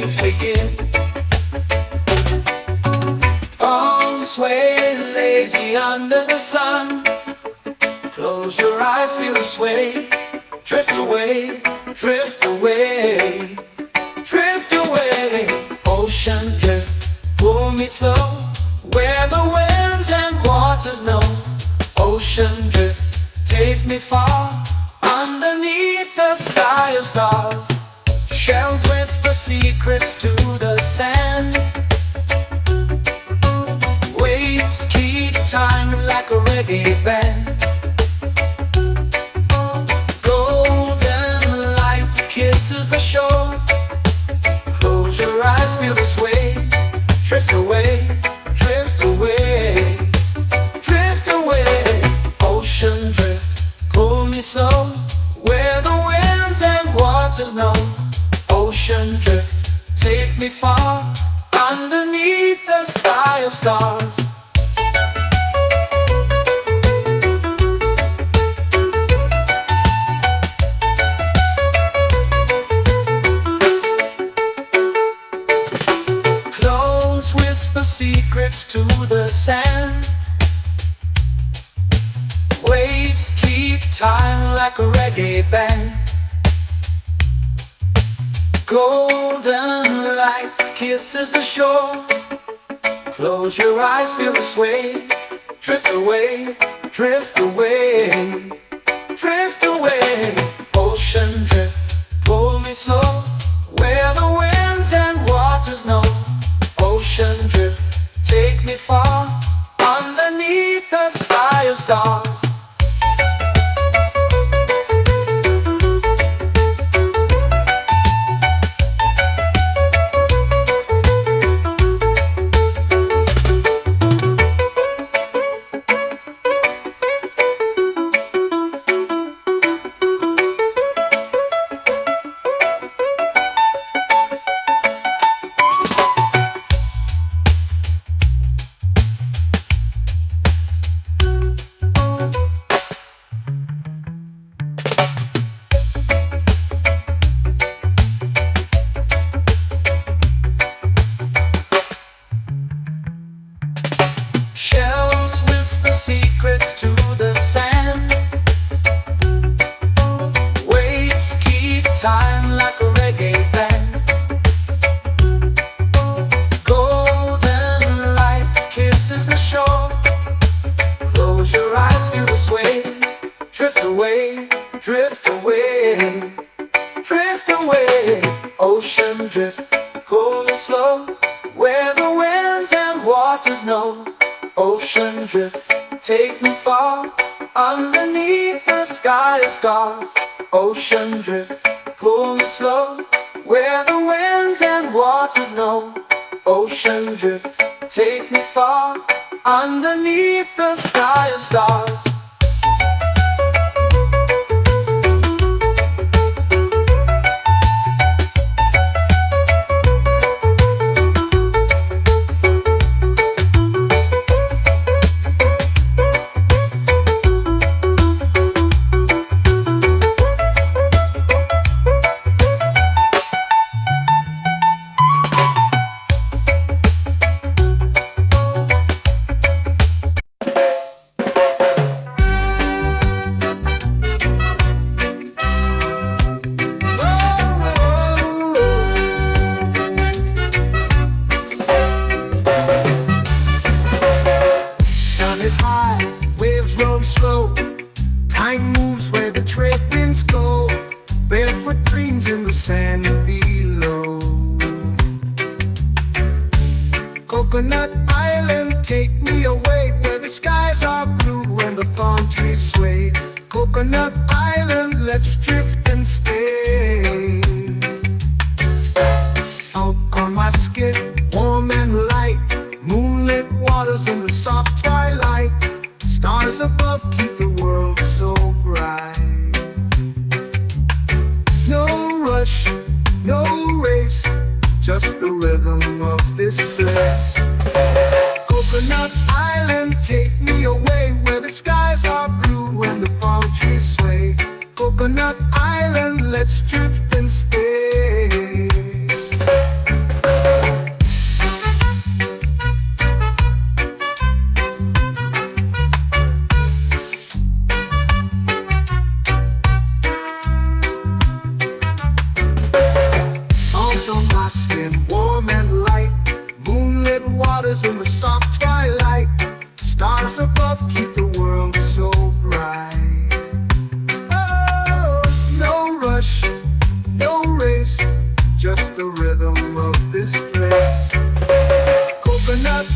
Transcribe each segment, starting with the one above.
waves begin. Arms sway lazy under the sun. Close your eyes, feel the sway. Drift away, drift away, drift away. Ocean drift, pull me slow, where the winds and waters know. Ocean drift, take me far, underneath the sky of stars. Shells whisper secrets to the sand. Waves keep time like a reggae band. Golden light kisses the shore. Close your eyes, feel the sway. Drift away, drift away, drift away. Ocean drift, pull me slow, where the winds and waters know. Ocean drift, take me far, underneath the sky of stars. Close whisper secrets to the sand. Waves keep time like a reggae band. Golden light kisses the shore. Close your eyes, feel the sway. Drift away, drift away, drift away. Ocean drift, pull me slow, where the winds and waters know. Ocean drift, take me far, underneath the sky of stars. Shells whisper secrets to the sand. Waves keep time like a reggae band. Golden light kisses the shore. Close your eyes, feel the sway. Drift away, drift away, drift away. Ocean drift, pull me slow, where the winds and waters know. Ocean drift, take me far, underneath the sky of stars. Ocean drift, pull me slow, where the winds and waters know. Ocean drift, take me far, underneath the sky of stars. Is high, waves roll slow. Time moves where the trade winds go. Barefoot dreams in the sand below. Coconut Island, take me away, where the skies are blue and the palm trees sway. Coconut Island, let's drift and stay. Out on my skin, warm and light, moonlit waters in the soft twilight. Stars above keep the world so bright. No rush, no race, just the rhythm of this place. Coconut Island, take me away, where the skies are blue and the palm trees sway. Coconut Island.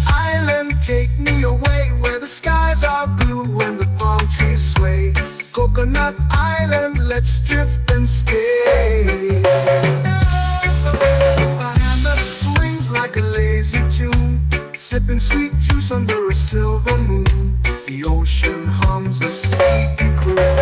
island, take me away where the skies are blue and the palm trees sway. Coconut Island, let's drift and stay. A hammer swings like a lazy tune, sipping sweet juice under a silver moon. The ocean hums a sleepy croon.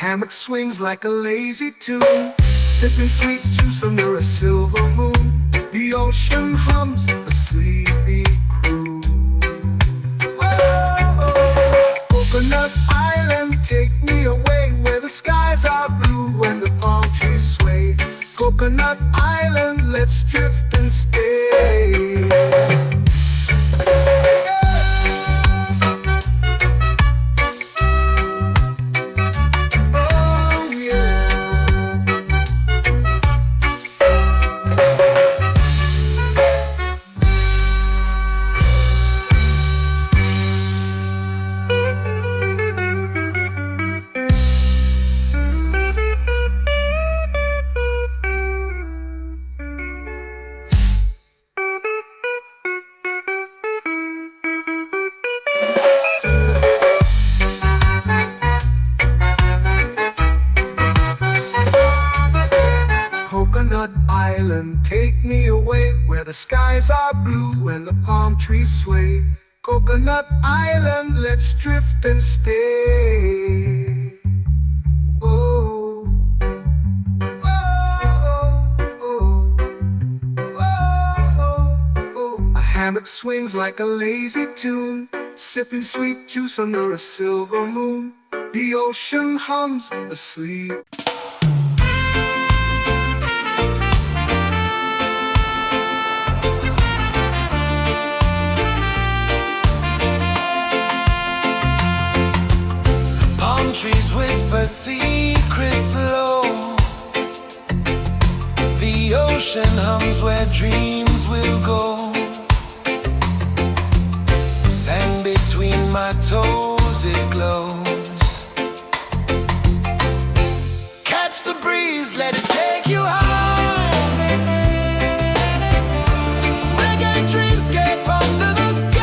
Hammock swings like a lazy tune, sipping sweet juice under a silver moon. The ocean hums a sleepy croon. Oh, Coconut Island, take me away where the skies are blue and the palm trees sway. Coconut Island, let's drift and stay. Coconut Island, take me away where the skies are blue and the palm trees sway. Coconut Island, let's drift and stay. Oh, oh, oh, oh, oh. A hammock swings like a lazy tune, sipping sweet juice under a silver moon. The ocean hums asleep. Trees whisper secrets low. The ocean hums where dreams will go. Sand between my toes, it glows. Catch the breeze, let it take you high. Reggae dreamscape under the sky.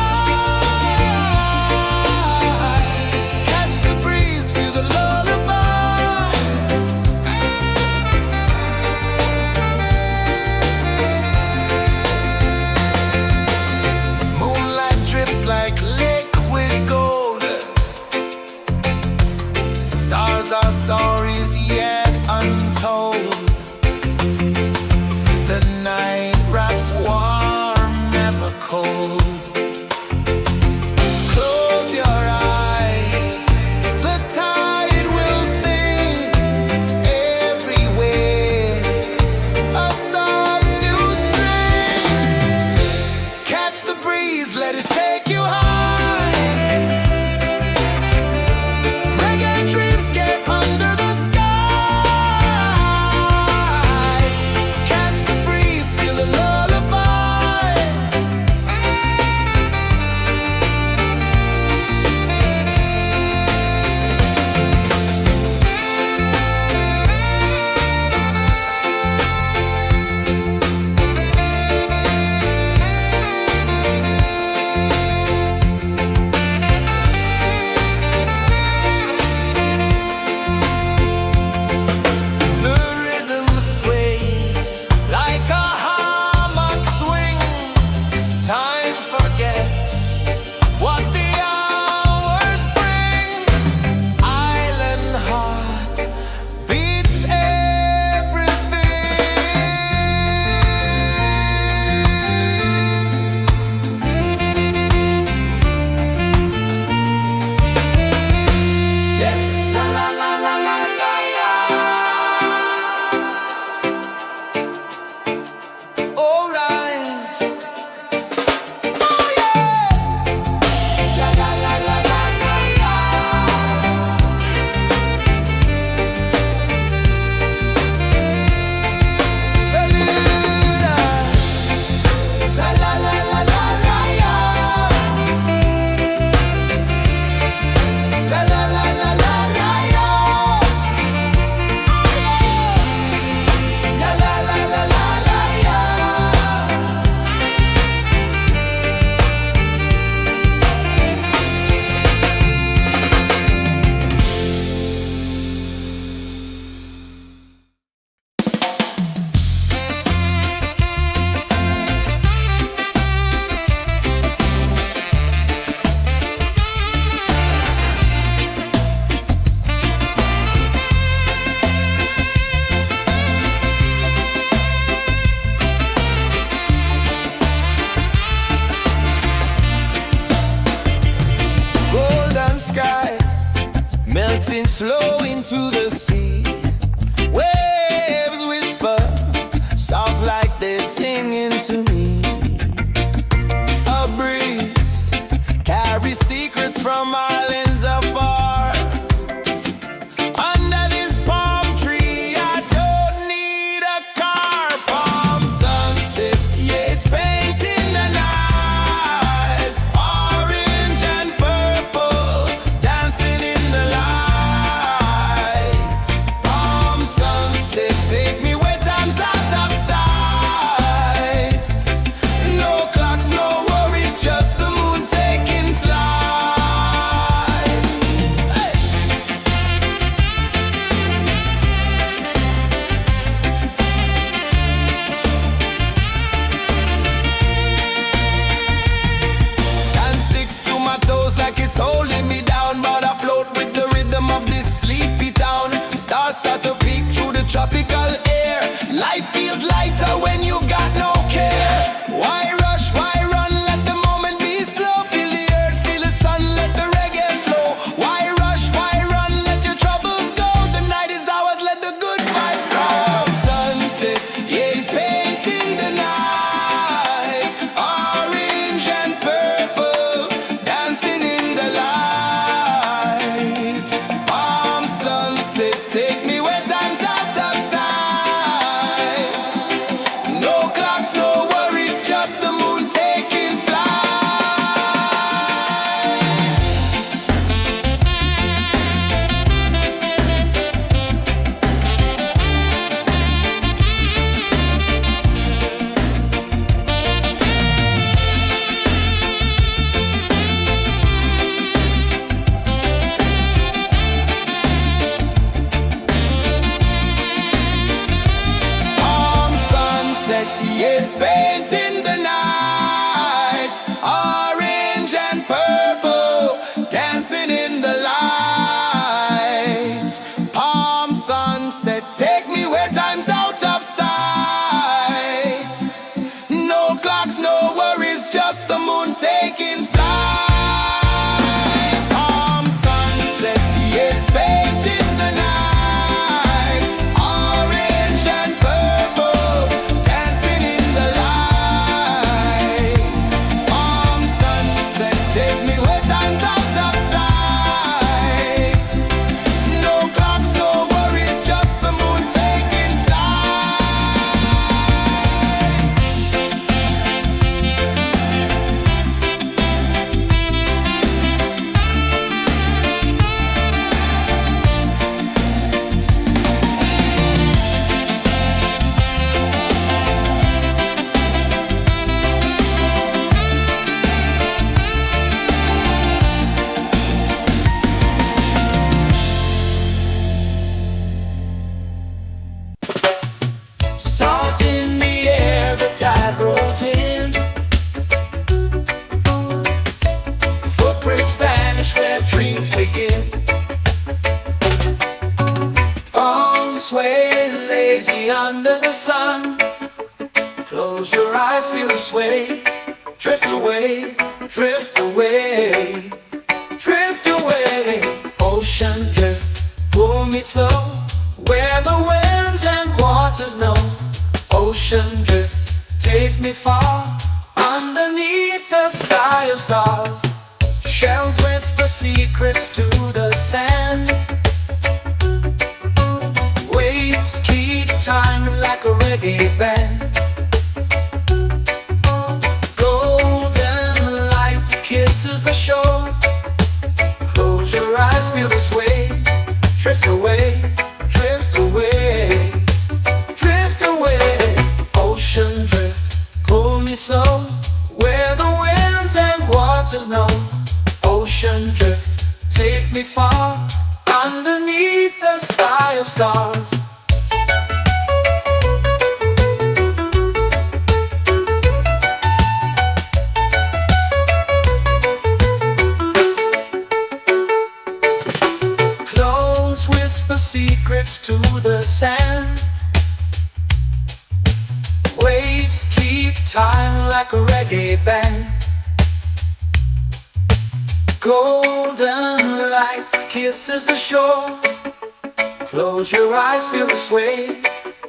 Our stories yet untold. The night wraps warm, never cold. Close your eyes, the tide will sing everywhere. A soft new string. Catch the breeze, let it take you high. Reggae dreamscape under the sky. turning slow into the sea. Waves whisper, soft like they're singing to me. A breeze carries secrets from islands afar. Under this palm tree, I don't need a car. Palm sunset, yeah, it's painting the night. Orange and purple, dancing in the light. Palm sunset, take me where time's out of sight. No clocks, no worries, just the moon taking flight. Hey! Sand sticks to my toes like it's holding me down, but I float with the rhythm of this sleepy town. Stars start to peek through the tropical air. Life feels lighter when you've got no care. Why rush, why run, let the moment be slow. Feel the earth, feel the sun, let the reggae flow. Why rush, why run, let your troubles go. The night is ours, let the good vibes grow. Sunset, yeah, it's painting the night. Orange and purple, dancing in the light. Palm sunset, take me where time's out of sight. No clocks, no worries, just the moon taking flight. Palm sunset, yeah, it's painting the night. Orange and purple, dancing in the light. Palm sunset, take me where time's out of sight. No clocks, no worries, just the moon taking flight. Palm sunset, yeah, it's painting the night. Orange and purple, dancing in the light. Palm sunset, take me where time's out of sight. No clocks, no worries, just the moon taking flight. Salt in the air, the tide rolls in. Footprints vanish where dreams begin. Palms sway lazy under the sun. Close your eyes, feel the sway. Drift away, drift away, drift away. Ocean drift, pull me slow, where the winds and waters know. Ocean drift, take me far, underneath the sky of stars. Shells whisper secrets to the sand. Waves keep time like a reggae band. Golden light kisses the shore. Close your eyes, feel the sway. Drift away, drift away, drift away. Ocean drift, pull me slow, where the winds and waters know. Ocean drift, take me far, underneath the sky of stars. Clones whisper secrets to the sand. Waves keep time like a reggae band. Golden light kisses the shore. Close your eyes, feel the sway.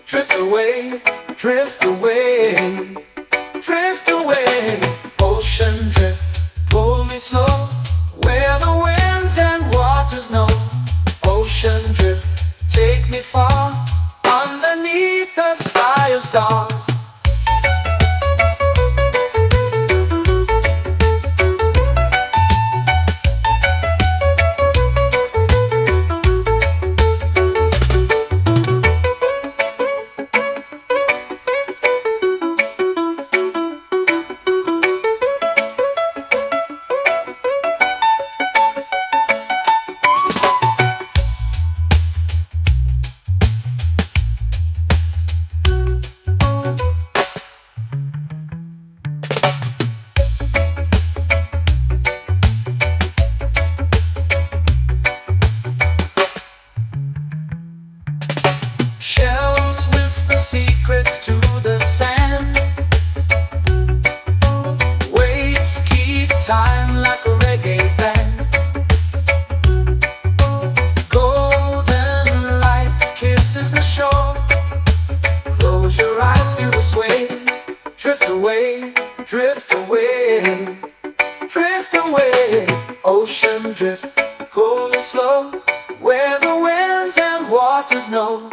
Drift away, drift away, drift away. Ocean drift, pull me slow, where the winds and waters know. Ocean drift, take me far, underneath the sky of stars. Shells whisper secrets to the sand. Waves keep time like a reggae band. Golden light kisses the shore. Close your eyes, feel the sway. Drift away, drift away, drift away. Ocean drift, pull me slow, where the winds and waters know.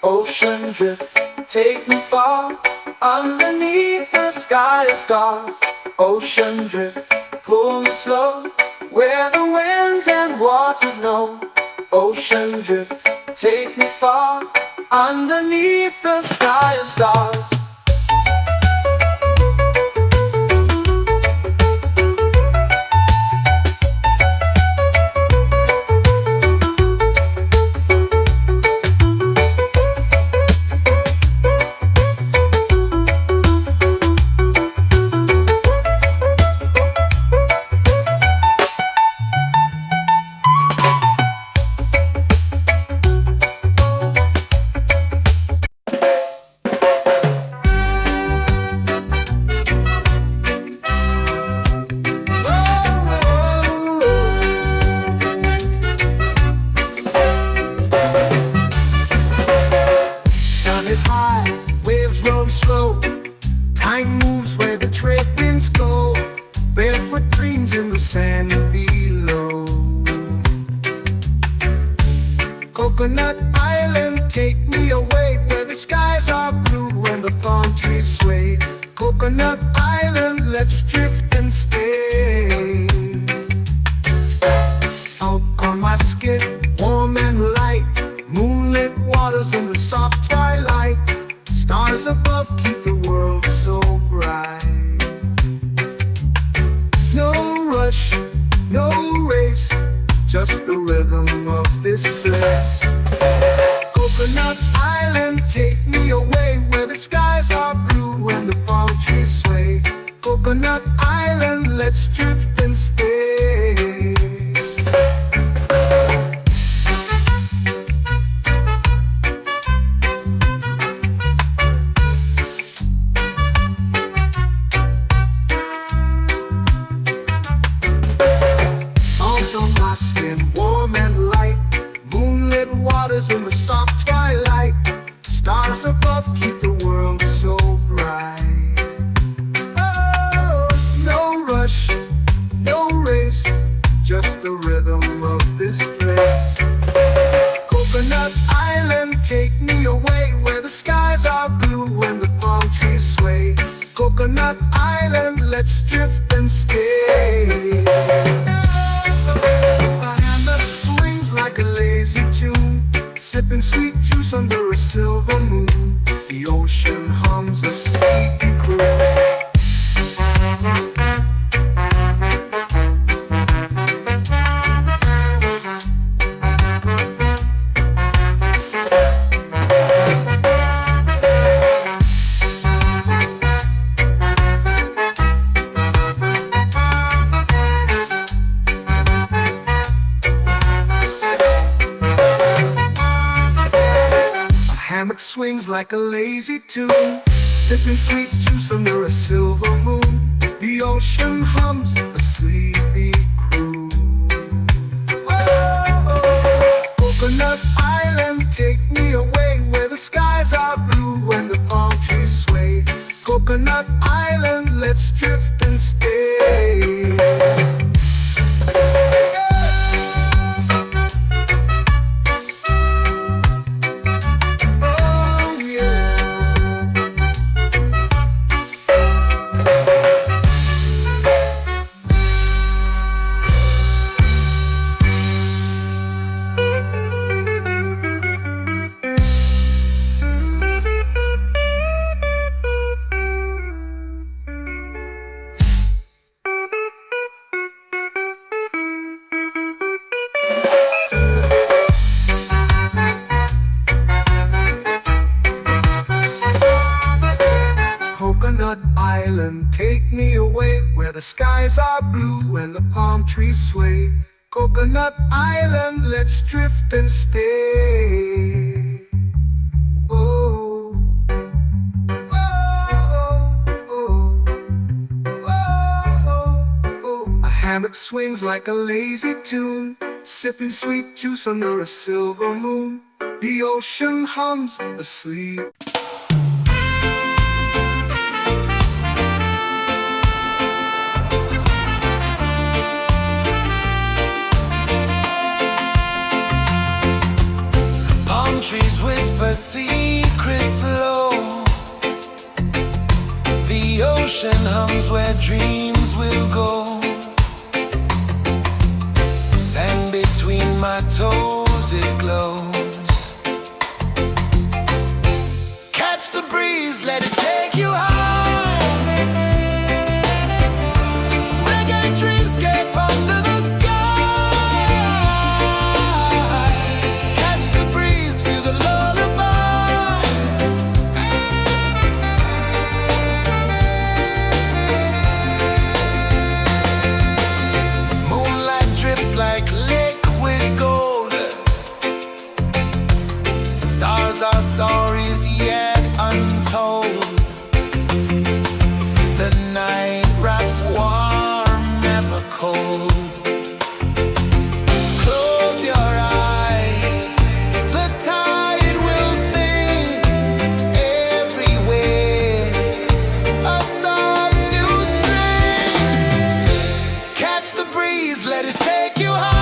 Ocean drift, take me far, underneath the sky of stars. Ocean drift, pull me slow, where the winds and waters know. Ocean drift, take me far, underneath the sky of stars. Time moves where the trade winds go. Barefoot dreams in the sand below. Coconut Island, take me away, where the skies are blue and the palm trees sway. Coconut Island, let's drift and stay. Out on my skin, warm and light, moonlit waters in the soft twilight. Stars above keep the world so bright. No rush, no race, just the rhythm of this place. Coconut Island, take me away, where the skies are blue and the palm trees sway. Coconut Island, let's drift and stay. Warm and light, moonlit waters in the soft twilight. Stars above keep the world so bright. Oh, no rush, no race, just the rhythm of this place. Coconut Island, take me away, where the skies are blue and the palm trees sway. Coconut Island, let's drift and stay. Like a lazy tune, sipping sweet juice under a silver moon. The ocean hums a sleepy croon. Swings like a lazy tune, sipping sweet juice under a silver moon. The ocean hums a sleepy croon. island, take me away where the skies are blue and the palm trees sway. Coconut Island, let's drift and stay. Oh, oh, oh, oh. A hammock swings like a lazy tune, sipping sweet juice under a silver moon. The ocean hums asleep. Trees whisper secrets low. The ocean hums where dreams will go. Sand between my toes, it glows. Catch the breeze, let it take you high. Reggae dreamscape under the our stories yet untold. The night wraps warm, never cold. Close your eyes, the tide will sing everywhere. A soft new string. Catch the breeze, let it take you high.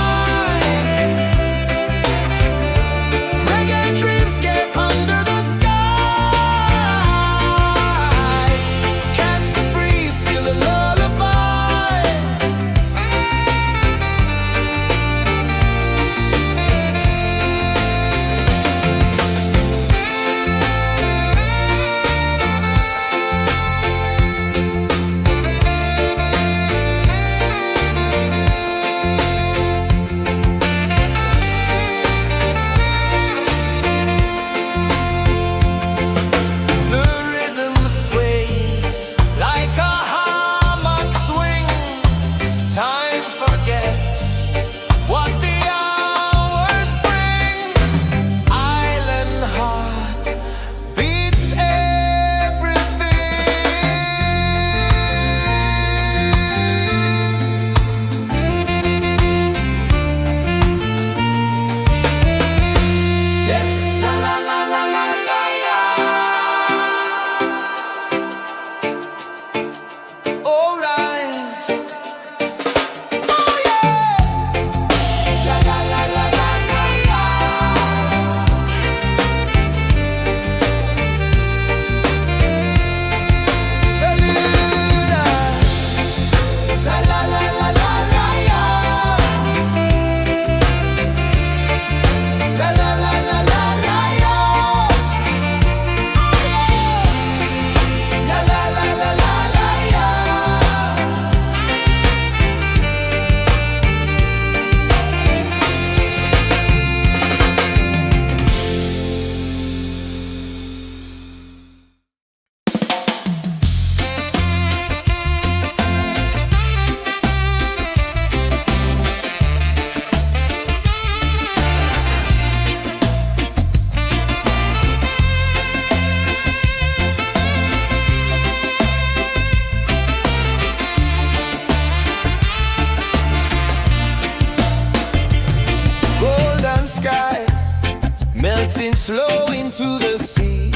Slow into the sea.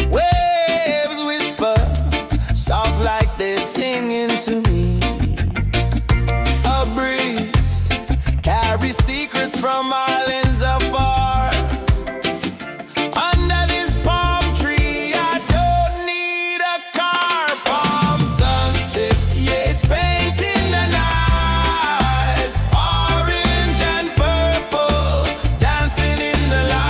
Waves whisper, soft like they're singing to me. A breeze carries secrets from islands afar. Under this palm tree, I don't need a car. Palm sunset, yeah, it's painting the night. Orange and purple, dancing in the light.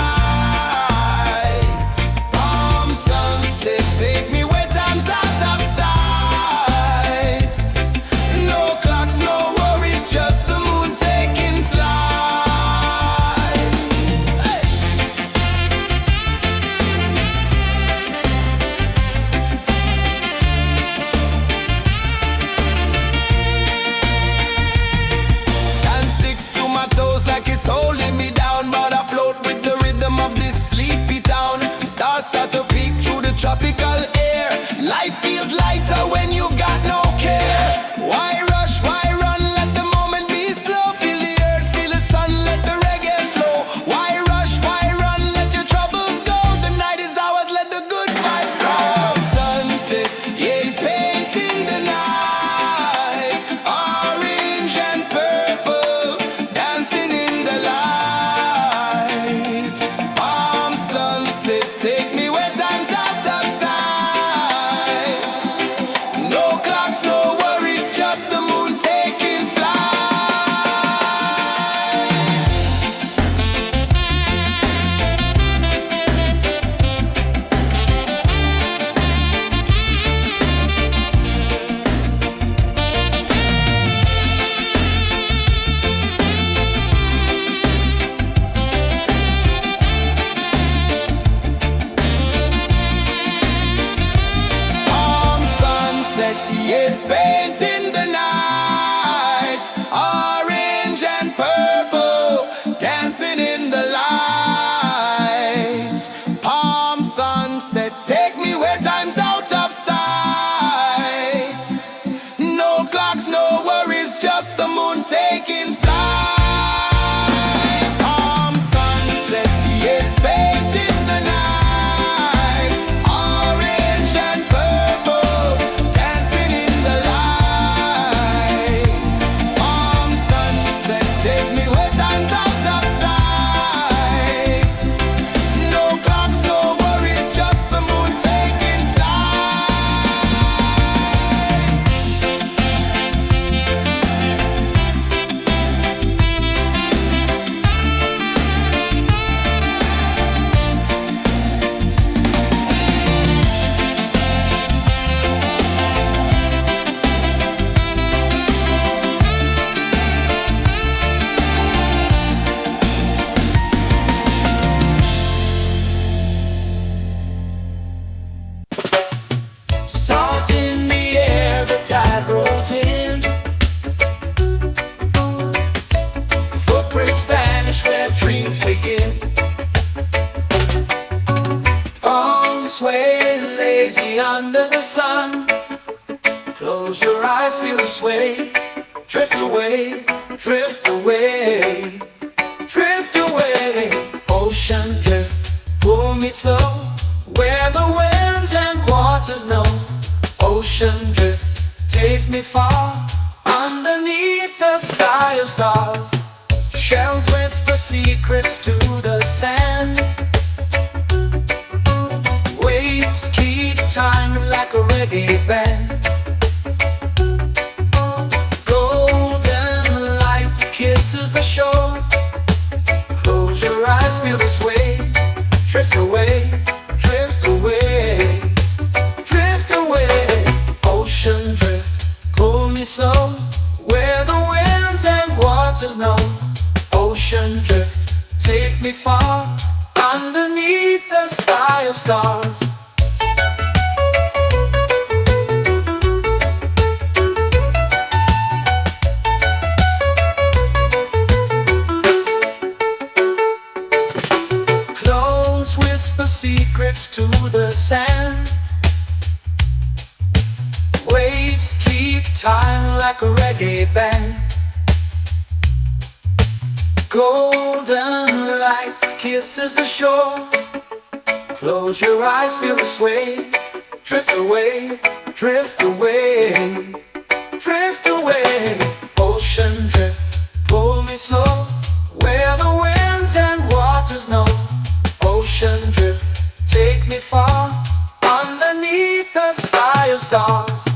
lazy under the sun. Close your eyes, feel the sway. Drift away, drift away, drift away. Ocean drift, pull me slow, where the winds and waters know. Ocean drift, take me far, underneath the sky of stars. Shells whisper secrets to the sand. Waves keep time like a reggae band. Golden light kisses the shore. Close your eyes, feel the sway. Drift away, drift away, drift away. Ocean drift, pull me slow, where the winds and waters know. Ocean drift, take me far, underneath the sky of stars. Close whisper secrets to the sand. Waves keep time like a reggae band. Golden light kisses the shore. Close your eyes, feel the sway. Drift away, drift away, drift away. Ocean drift, pull me slow, where the winds and waters know. Ocean drift, take me far, underneath the sky of stars.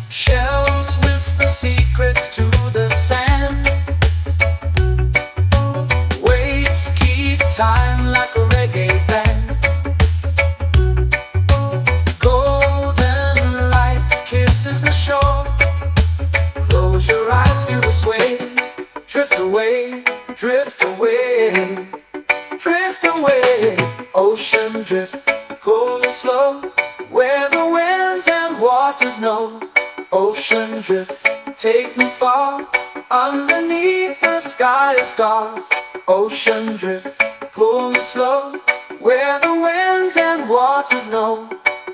Shells whisper secrets to the sand. Waves keep time like a reggae band. Golden light kisses the shore. Close your eyes, feel the sway. Drift away, drift away, drift away. Ocean drift, pull me slow, where the winds and waters know. Ocean drift, take me far, underneath the sky of stars. Ocean drift, pull me slow, where the winds and waters know.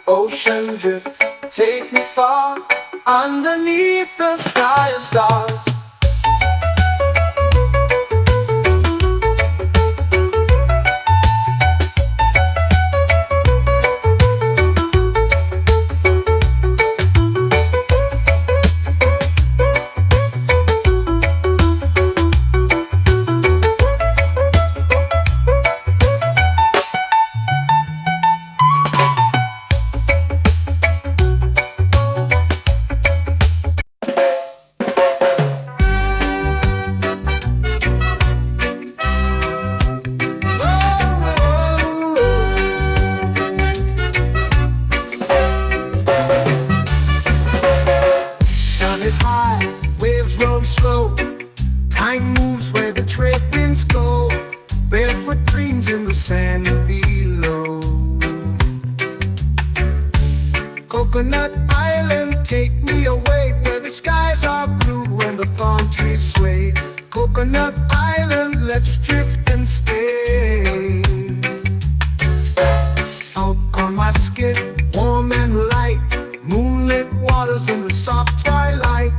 Ocean drift, take me far, underneath the sky of stars. Time moves where the trade winds go. Barefoot dreams in the sand below. Coconut Island, take me away, where the skies are blue and the palm trees sway. Coconut Island, let's drift and stay. Out on my skin, warm and light, moonlit waters in the soft twilight.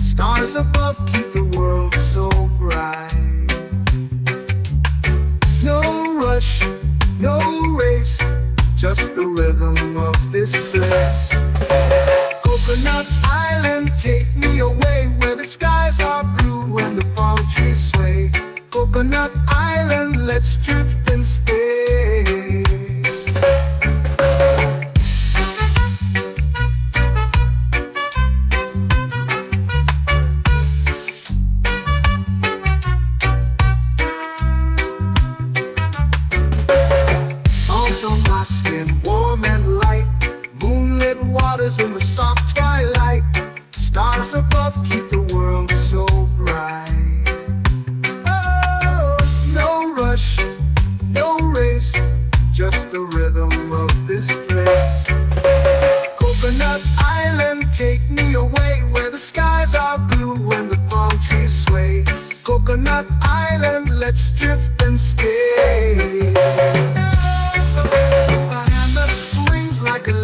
Stars above keep the world so bright. No rush, no race, just the rhythm of this place. Coconut Island, take me away, where the skies are blue and the palm trees sway. Coconut Island.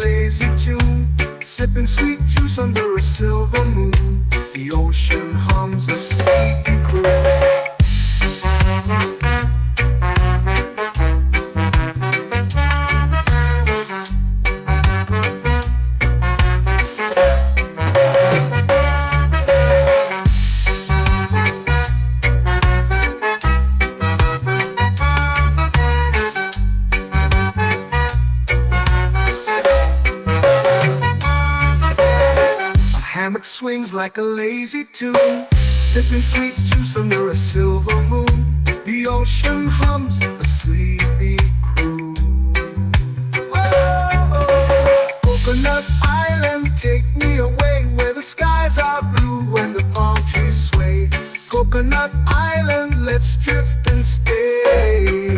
lazy tune, sipping sweet juice under a silver moon. The ocean hums a sleepy croon. Hammock swings like a lazy tune, sipping sweet juice under a silver moon. The ocean hums a sleepy croon. Whoa, Coconut Island, take me away where the skies are blue and the palm trees sway. Coconut Island, let's drift and stay.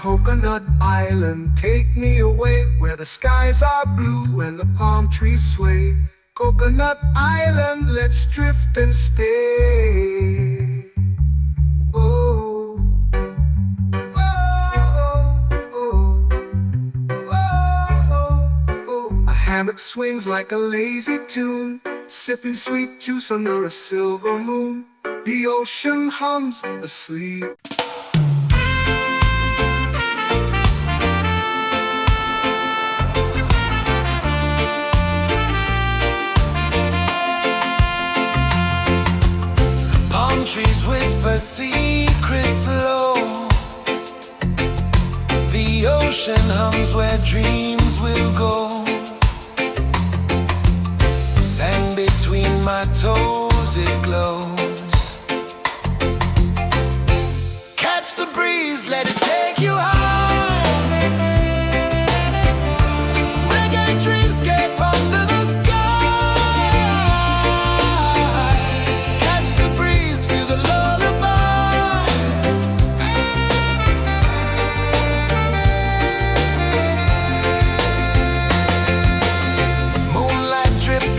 Coconut Island, take me away where the skies are blue and the palm trees sway. Coconut Island, let's drift and stay. Oh, oh, oh, oh, oh. A hammock swings like a lazy tune, sipping sweet juice under a silver moon. The ocean hums asleep. Trees whisper secrets low. The ocean hums where dreams will go. Sand between my toes, it glows. Catch the breeze, let it take you high. Reggae dreamscape under the sky.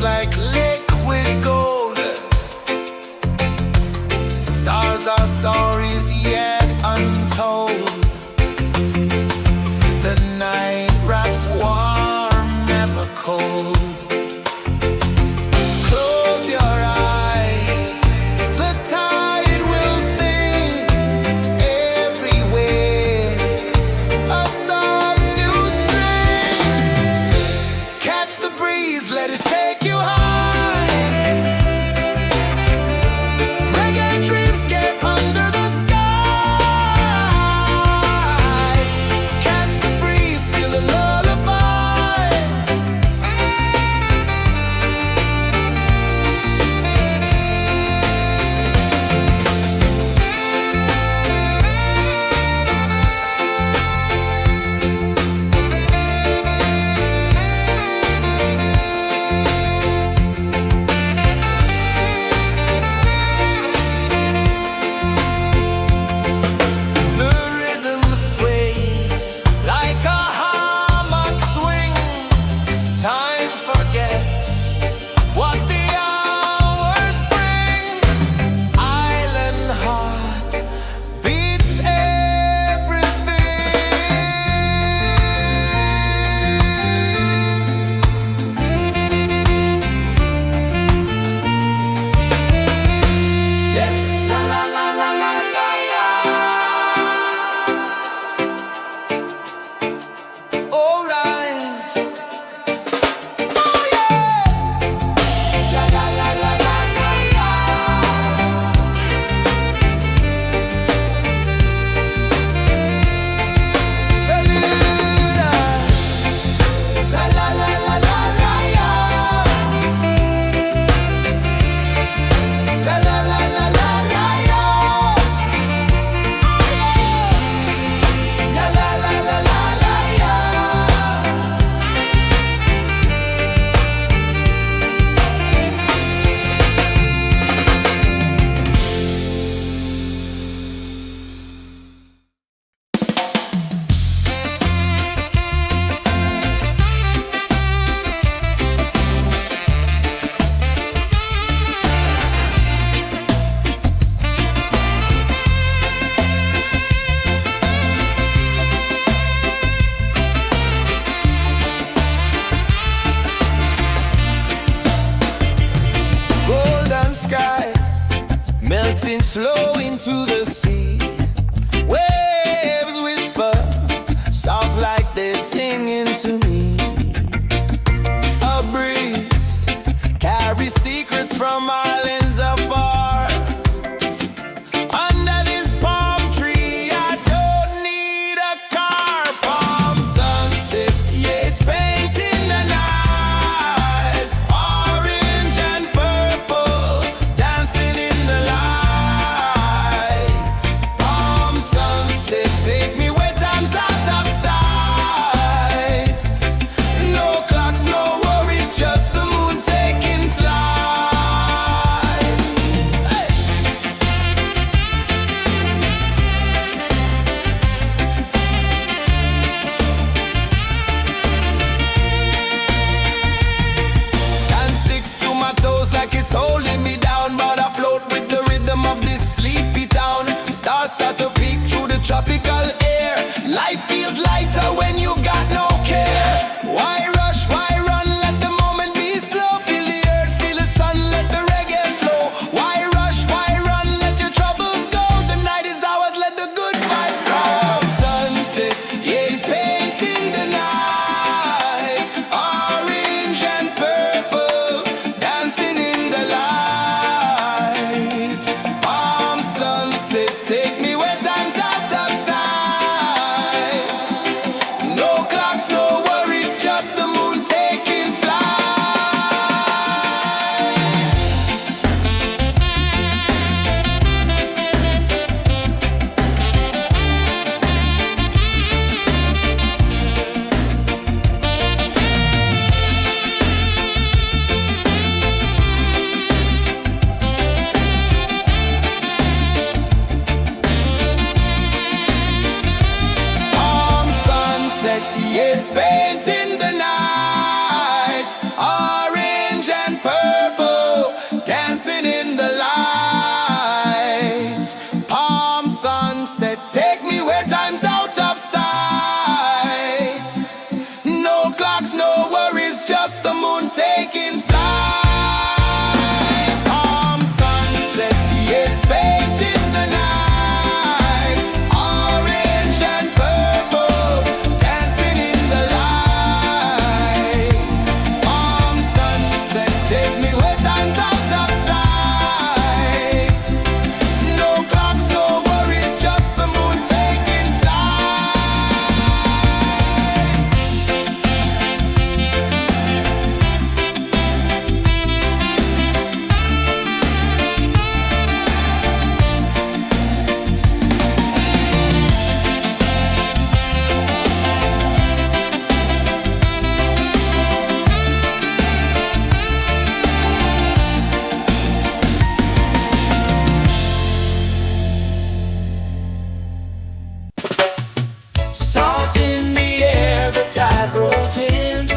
Like liquid gold, sky, melting slow into the sea. Waves whisper, soft like they're singing to me. A breeze carries secrets from islands afar. Under this palm tree, I don't need a car. Palm sunset, yeah, it's painting the night. Orange and purple, dancing in the light. Palm sunset, take me where time's out of sight. No clocks, no worries, just the moon taking flight. Hey! Sand sticks to my toes like it's holding me down, but I float with the rhythm of this sleepy town. Stars start to peek through the tropical air. Life feels lighter when you've got no care. Why rush, why run, let the moment be slow. Feel the earth, feel the sun, let the reggae flow. Why rush, why run, let your troubles go. The night is ours, let the good vibes grow. Sunset, yeah, it's painting the night. Orange and purple, dancing in the light. Palm sunset, take me where time's out of sight. No clocks, no worries, just the moon taking flight. Palm sunset, yeah, it's painting the night. Orange and purple, dancing in the light. Palm sunset, take me where time's out of sight. No clocks, no worries, just the moon taking flight. Palm sunset, yeah, it's painting the night. Orange and purple, dancing in the light. Palm sunset, take me where time's out of sight. No clocks, no worries, just the moon taking flight. Salt in the air, the tide rolls in.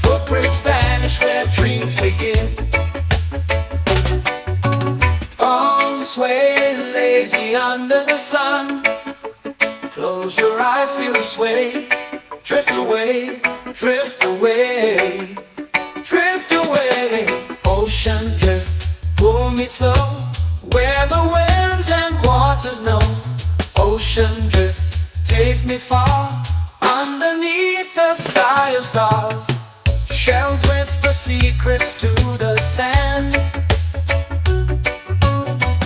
Footprints vanish where dreams begin. All sway lazy under the sun. Close your eyes, feel the sway. Drift away, drift away, drift away. Ocean drift, pull me slow, where the winds and waters know. Ocean drift, take me far, underneath the sky of stars. Shells whisper secrets to the sand.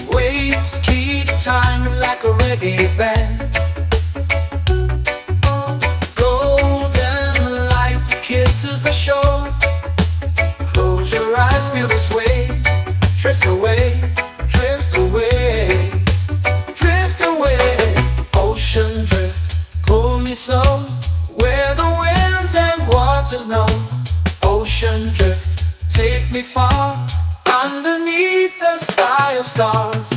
Waves keep time like a reggae band. Golden light kisses the shore. Close your eyes, feel the sway. Drift away, drift away, drift away. Ocean drift, pull me slow, where the winds and waters know. Ocean drift, take me far, underneath the sky of stars.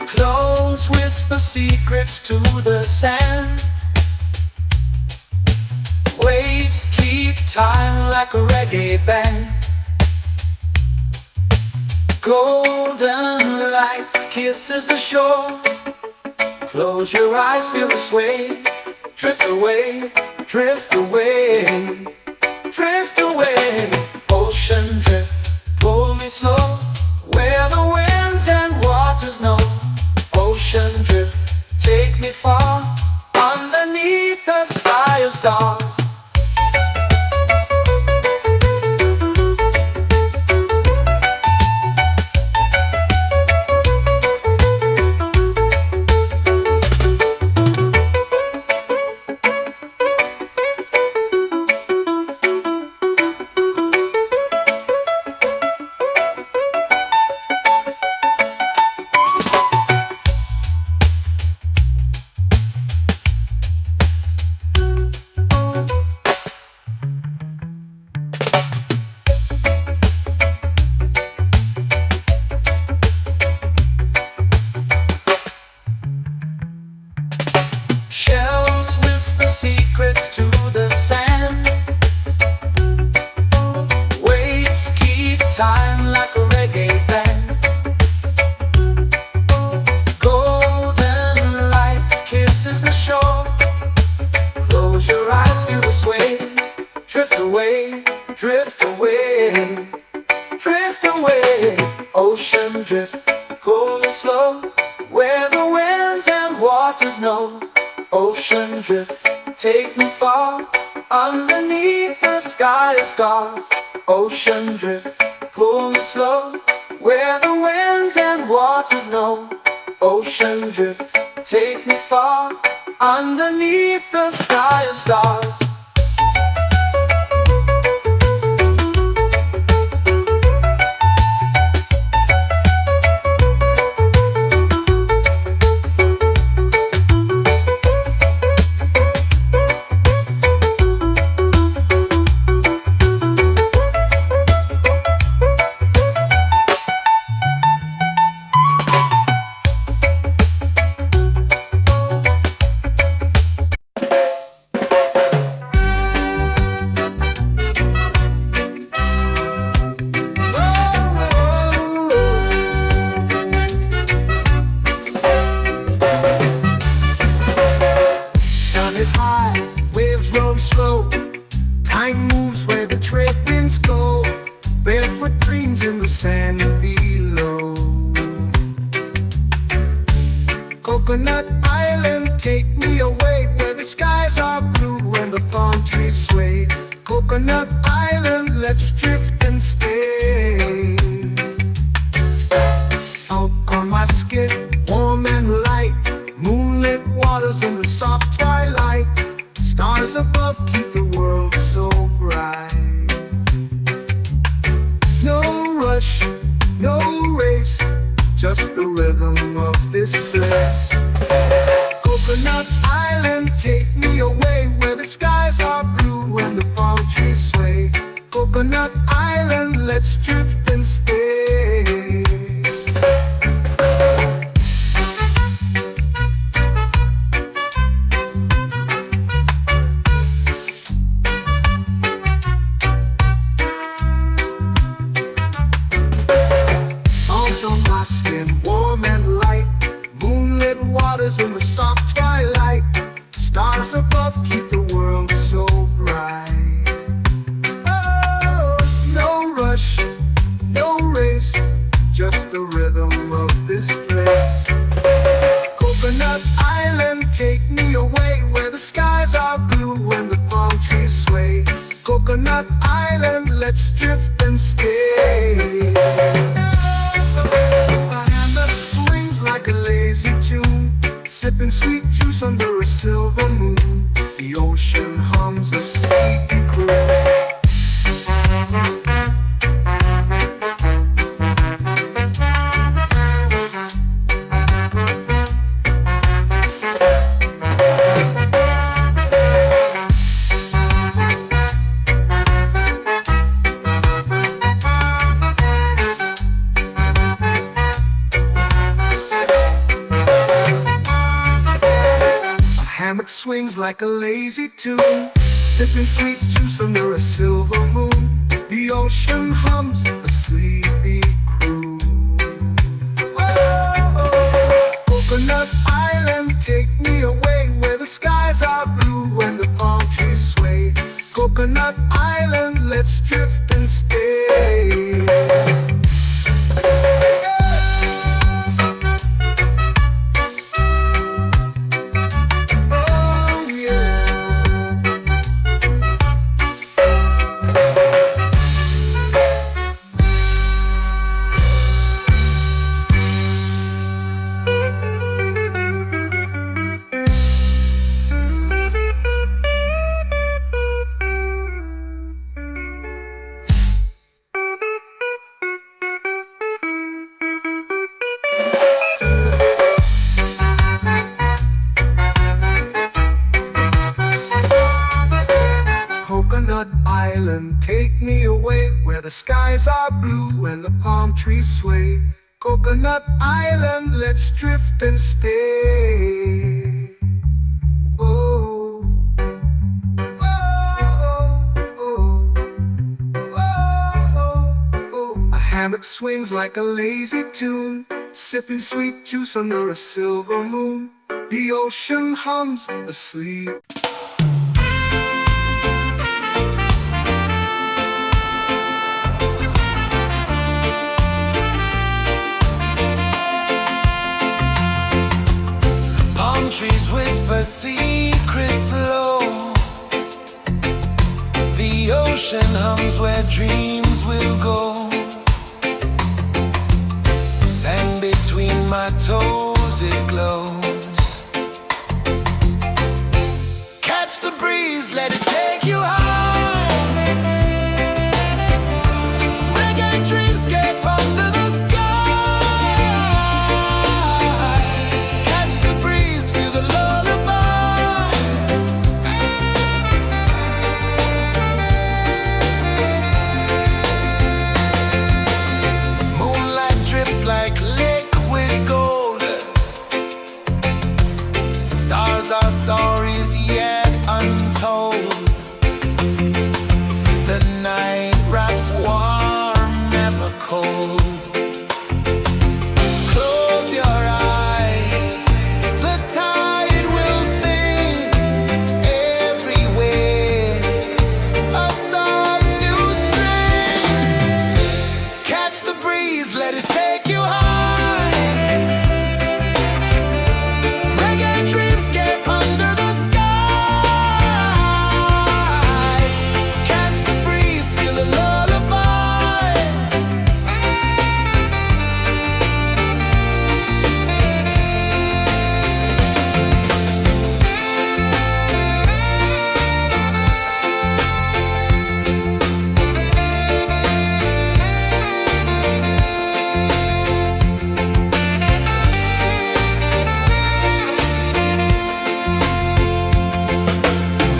Close whisper secrets to the sand. Waves keep time like a reggae band. Golden light kisses the shore. Close your eyes, feel the sway. Drift away, drift away, drift away. Ocean drift, pull me slow, where the winds and waters know. Ocean drift, take me far, underneath the sky of stars. Shells whisper secrets to the sand. Waves keep time like a reggae band. Golden light kisses the shore. Close your eyes, feel the sway. Drift away, drift away, drift away. Ocean drift, pull me slow, where the winds and waters know. Ocean drift, take me far, underneath the sky of stars. Ocean drift, pull me slow, where the winds and waters know. Ocean drift, take me far, underneath the sky of stars. Slow. Time moves where the trade winds go. Barefoot dreams in the sand below. Coconut Island, take me away, where the skies are blue and the palm trees sway. Coconut Island, let's drift and stay. Out on my skin, warm and light, moonlit waters in the soft twilight. Stars above keep the world so bright. No rush, no race, just the rhythm of this place. Coconut Island, take me away, where the skies are blue and the palm trees sway. Coconut Island, let's drift and stay. In the soft twilight, stars above keep the world so bright. Oh, no rush, no race, just the rhythm of this place. Coconut Island, take me away, where the skies are blue and the palm trees sway. Coconut Island, let's drift and stay. A hand that swings like a lazy tune, sipping sweet juice under a silver moon. The ocean hums a sleepy croon. Hammock swings like a lazy tune, sipping sweet juice under a silver moon. The ocean hums a sleepy croon. the skies are blue and the palm trees sway. Coconut Island, let's drift and stay. Oh, oh, oh, oh, oh. A hammock swings like a lazy tune, sipping sweet juice under a silver moon. The ocean hums asleep. Palm trees whisper secrets low. The ocean hums where dreams will go. Sand between my toes, it glows. Catch the breeze, let it take you high. Reggae dreamscape under the sky. Catch the breeze, feel the lullaby. Moonlight drips like liquid gold. Stars are stories yet untold. The night wraps warm, never cold. Close your eyes, the tide will sing everywhere. A soft new string. Catch the breeze, let it take you high. Reggae dreamscape under the sky. Catch the breeze, feel a lullaby.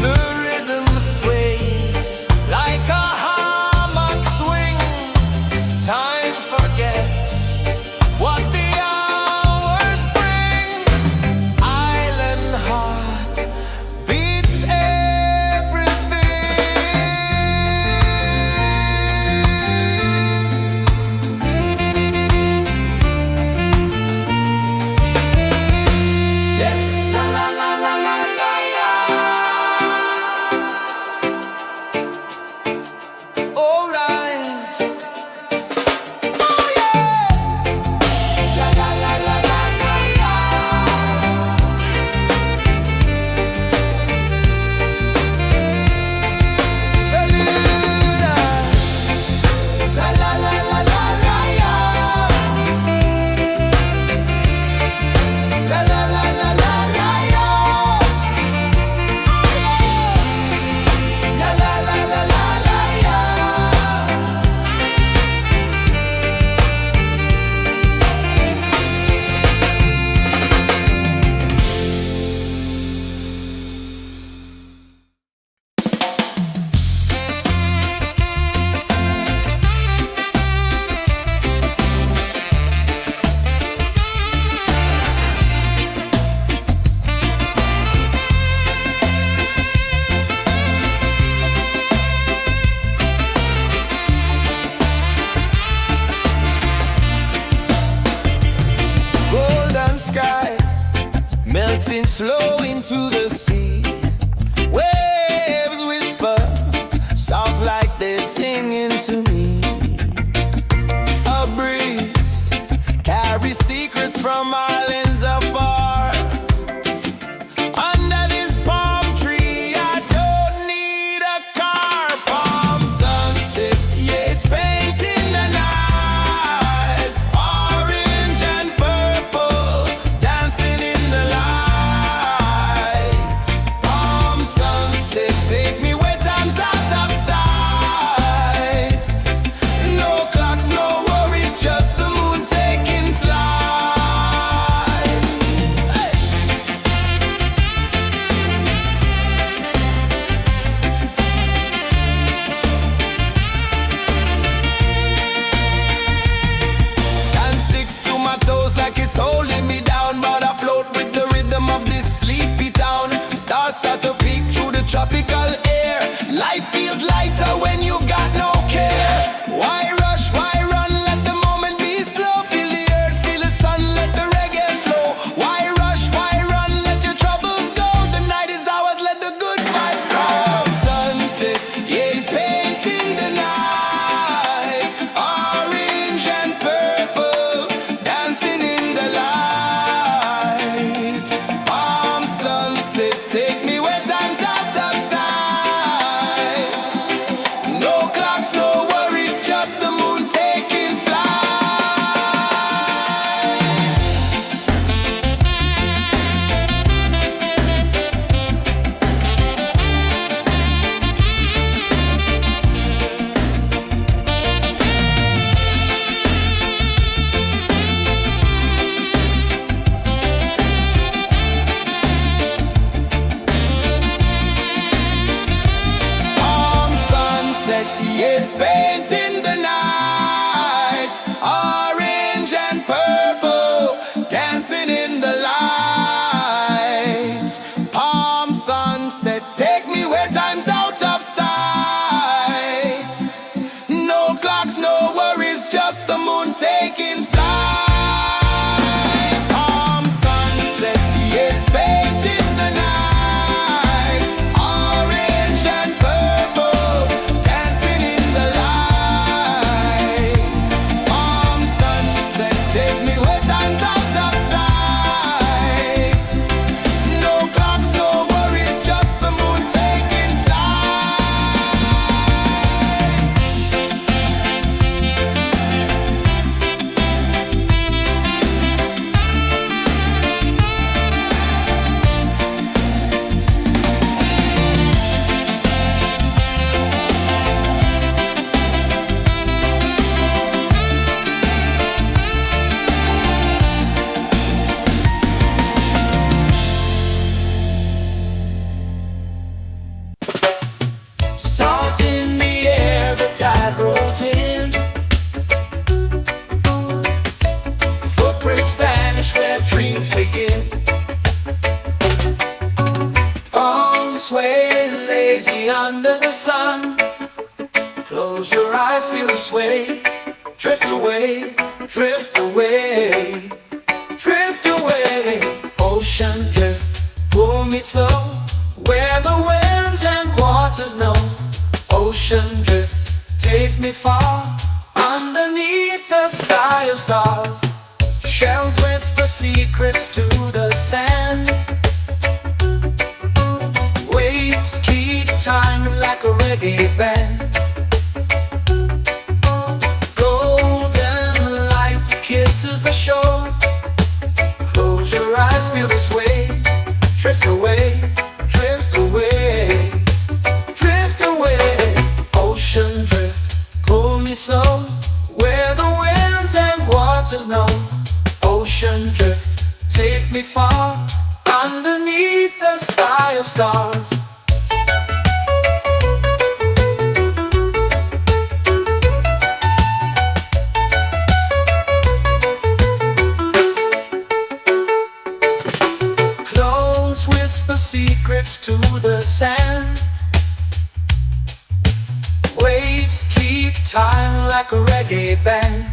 The rhythm sways like a hammock swing. Time forgets what the hours bring. Island heart beats everything. Yeah. La la la la la la la. All right. Oh yeah. La la la la la la la. Bermuda. La la la la la la la. La la la la la la la. La la la la la la la. Golden sky melting slow into the sea. Waves whisper soft like they're singing to me. A breeze carries secrets from islands afar. Under this palm tree, I don't need a car. Palm sunset, yeah, it's painting the night. Orange and purple, dancing in the light. Palm sunset, take me where time's out of sight. No clocks, no worries, just the moon taking flight. eyes feel the sway. Drift away, drift away, drift away. Ocean drift, pull me slow, where the winds and waters know. Ocean drift, take me far, underneath the sky of stars. Shells whisper secrets to the sand. Waves keep time like a reggae band. Golden light kisses the shore. Close your eyes, feel the sway. Drift away, drift away, drift away. Ocean drift, pull me slow, where the winds and waters know. Ocean drift, take me far, underneath the sky of stars. Close whisper secrets to the sand. Waves keep time like a reggae band.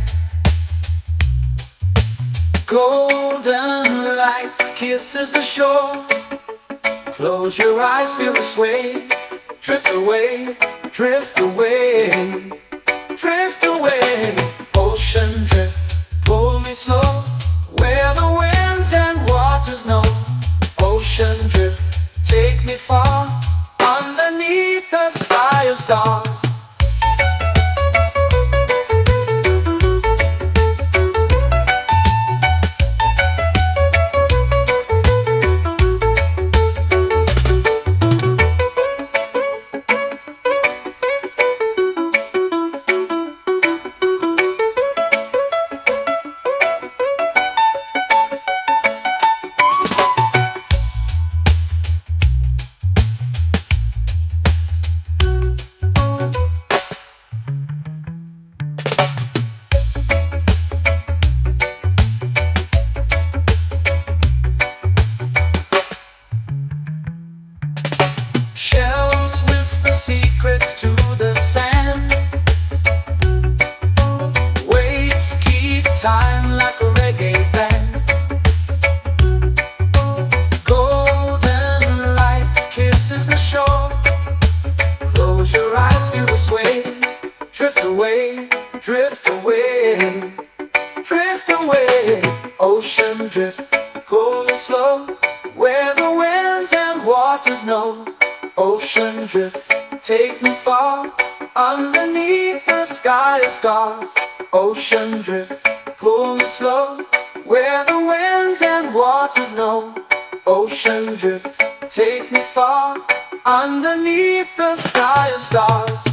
Golden light kisses the shore. Close your eyes, feel the sway. Drift away, drift away, drift away. Ocean drift, pull me slow, where the winds and waters know. Ocean drift, take me far, underneath the sky of stars. Shells whisper secrets to the sand. Waves keep time like a reggae band. Golden light kisses the shore. Close your eyes, feel the sway. Drift away, drift away, drift away. Ocean drift, pull me slow, where the winds and waters know. Ocean drift, take me far, underneath the sky of stars. Ocean drift, pull me slow, where the winds and waters know. Ocean drift, take me far, underneath the sky of stars.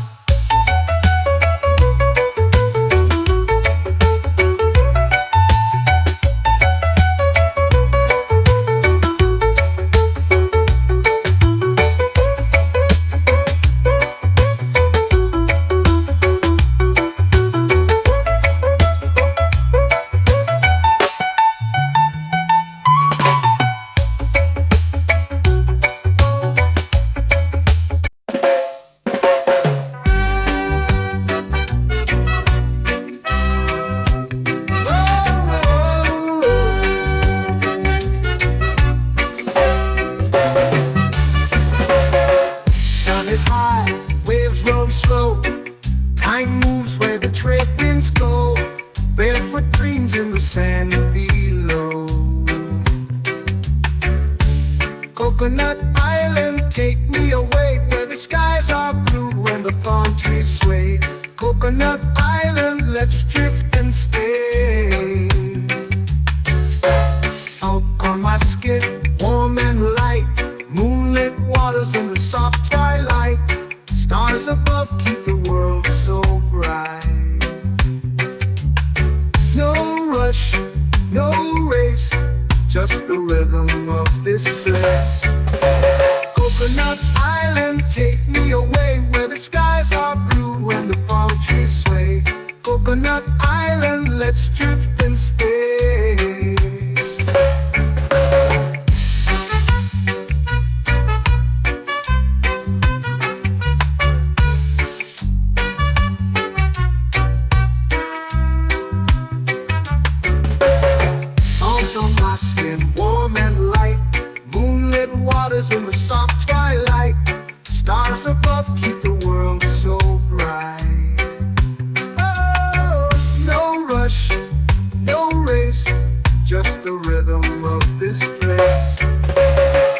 Time moves where the trade winds go. Barefoot dreams in the sand below. Coconut Island, take me away, where the skies are blue and the palm trees sway. Coconut Island, let's drift and stay. Out on my skin, warm and light, moonlit waters in the soft twilight. Stars above keep the world so bright. No rush, no race, just the rhythm of this place. Coconut Island, take me away, where the skies are blue and the palm trees sway. Coconut Island, let's drift and stay. rhythm of this place.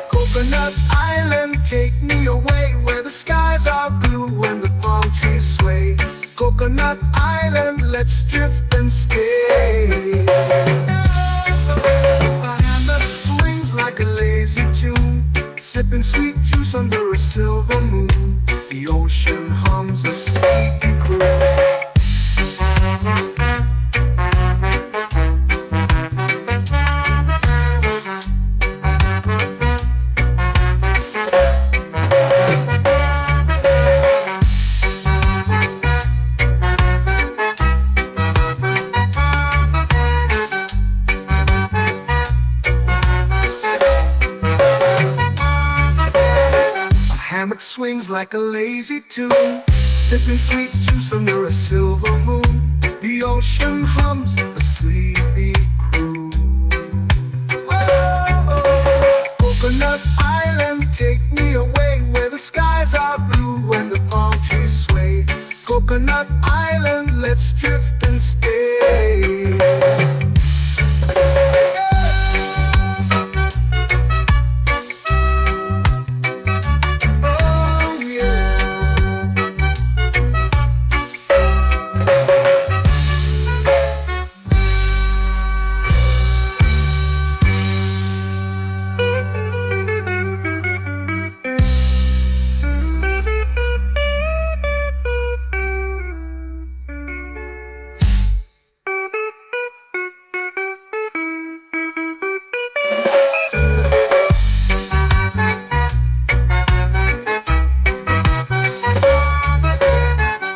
Coconut Island, take me away where the skies are blue and the palm trees sway. Coconut Island, let's drift and stay. A hand that swings like a lazy tune, sipping sweet juice under a silver moon. The ocean hums a sleepy croon. Hammock swings like a lazy tune, sipping sweet juice under a silver moon. The ocean hums a sleepy croon. Whoa, Coconut Island, take me away where the skies are blue and the palm trees sway. Coconut Island, let's drift and stay.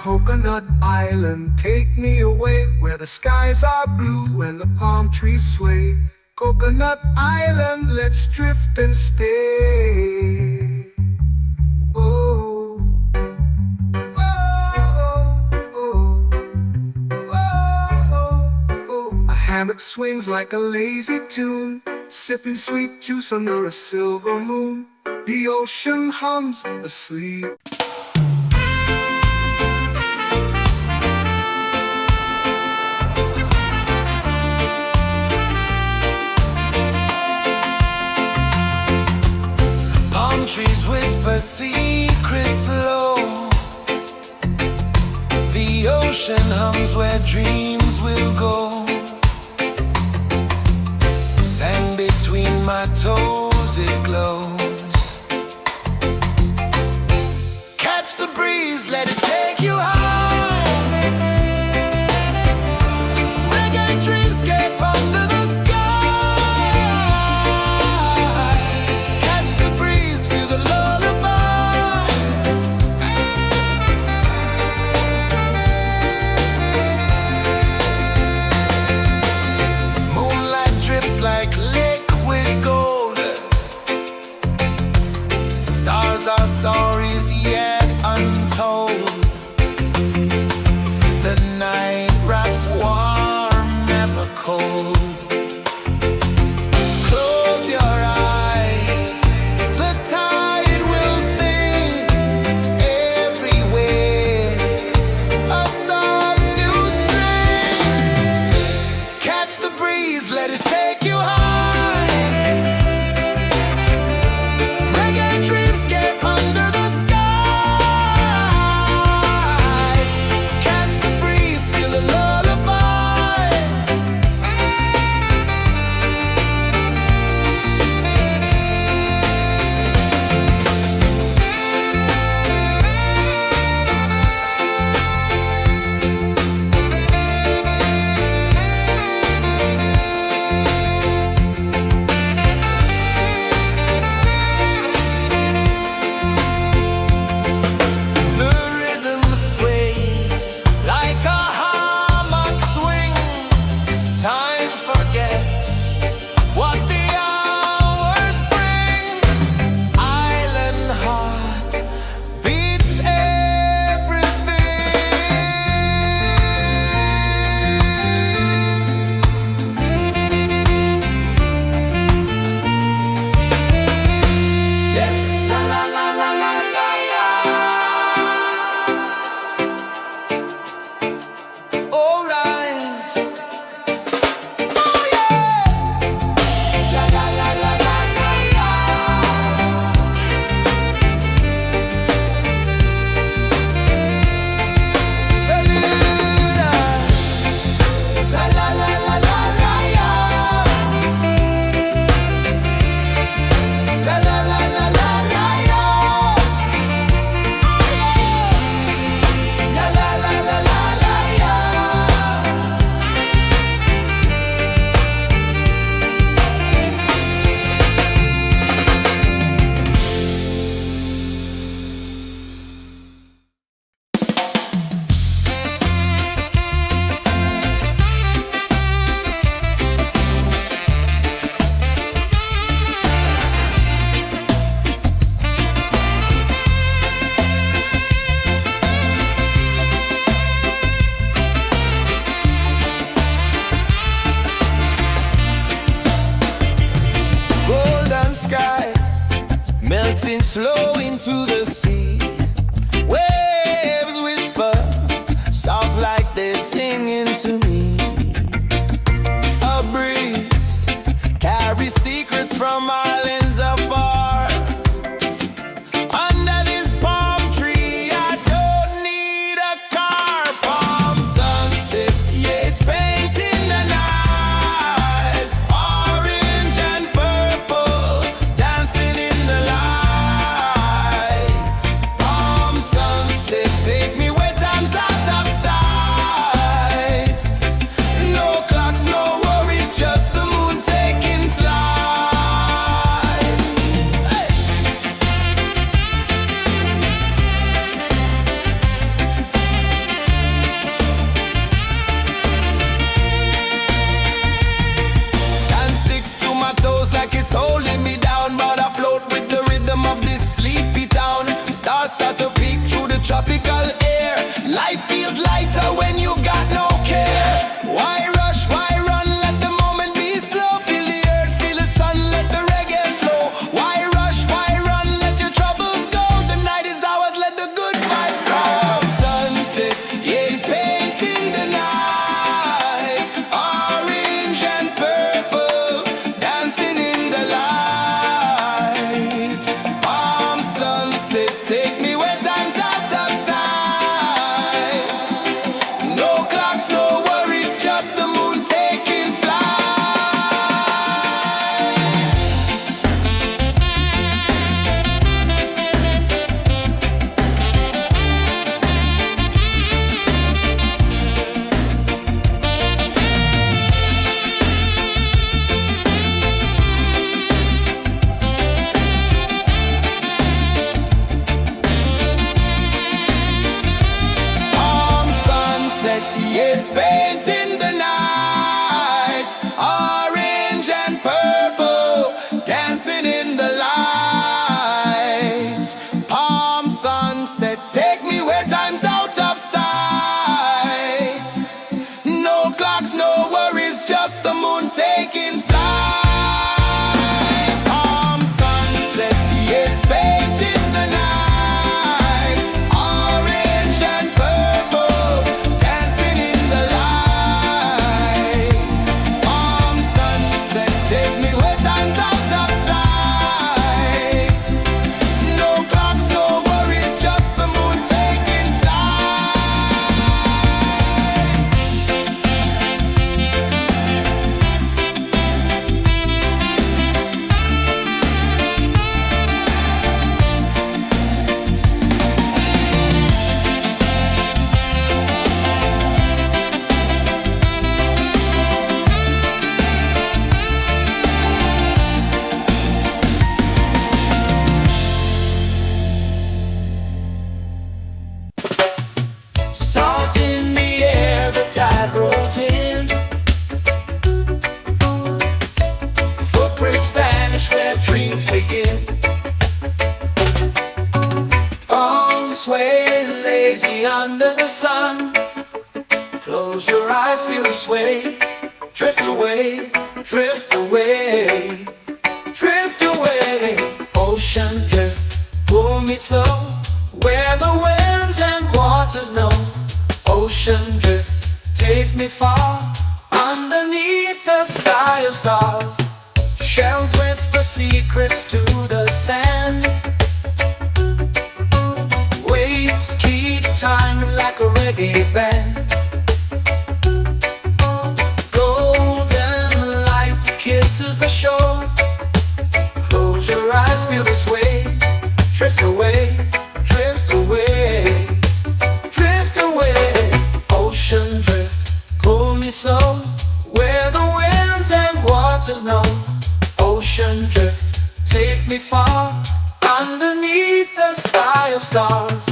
Coconut Island, take me away where the skies are blue and the palm trees sway. Coconut Island, let's drift and stay. Oh, oh, oh, oh, oh. A hammock swings like a lazy tune, sipping sweet juice under a silver moon. The ocean hums asleep. Trees whisper secrets low. The ocean hums where dreams will go. Sand between my toes, it glows. Catch the breeze, let it take you high. Reggae dreamscape under the like liquid gold. flow into the sea. Waves whisper, soft like they're singing to me. A breeze carries secrets from islands afar. Under this palm tree, I don't need a car. Palm sunset, yeah, it's painting the night. Orange and purple, dancing in the light. Palm sunset, take me where time's out of sight. No clocks, no worries, just the moon taking flight. Hey! Sand sticks to my toes like it's holding me down, but I float with the rhythm of this sleepy town. Stars start to peek through the tropical air. Life feels lighter when you've got no care. Why rush, why run, let the moment be slow. Feel the earth, feel the sun, let the reggae flow. Why rush, why run, let your troubles go. The night is ours, let the good vibes grow. Sunset, yeah, it's painting the night. Orange and purple, dancing in the light. Palm sunset, take me where time's out of sight. No clocks, no worries, just the moon taking flight. Palm sunset, yeah, it's painting the night. Orange and purple, dancing in the light. Palm sunset, take me where time's out of sight. No clocks, no worries, just the moon taking flight. Palm sunset, yeah, it's painting the night. Orange and purple, dancing in the light. Palm sunset, take me where time's out of sight. No clocks, no worries, just the moon taking flight. Salt in the air, the tide rolls in. Footprints vanish where dreams begin. Arms sway lazy under the sun. Close your eyes, feel the sway. Drift away, drift away, drift away. Ocean drift, pull me slow, where the winds and waters know. Ocean drift, take me far, underneath the sky of stars. Shells whisper secrets to the sand. Waves keep time like a reggae band. Golden light kisses the shore. Close your eyes, feel the sway. Drift away, drift away, drift away. Ocean drift, pull me slow, where the winds and waters know. Ocean drift, take me far, underneath the sky of stars.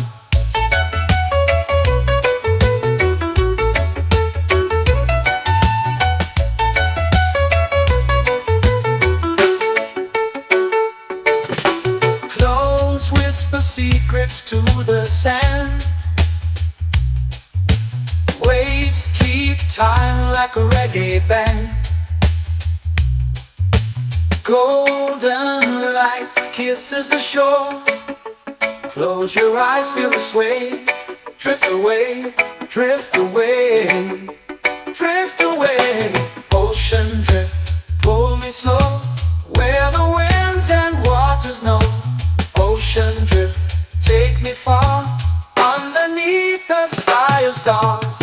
Close whisper secrets to the sand. Waves keep time like a reggae band. Golden light kisses the shore. Close your eyes, feel the sway. Drift away, drift away, drift away. Ocean drift, pull me slow, where the winds and waters know. Ocean drift, take me far, underneath the sky of stars.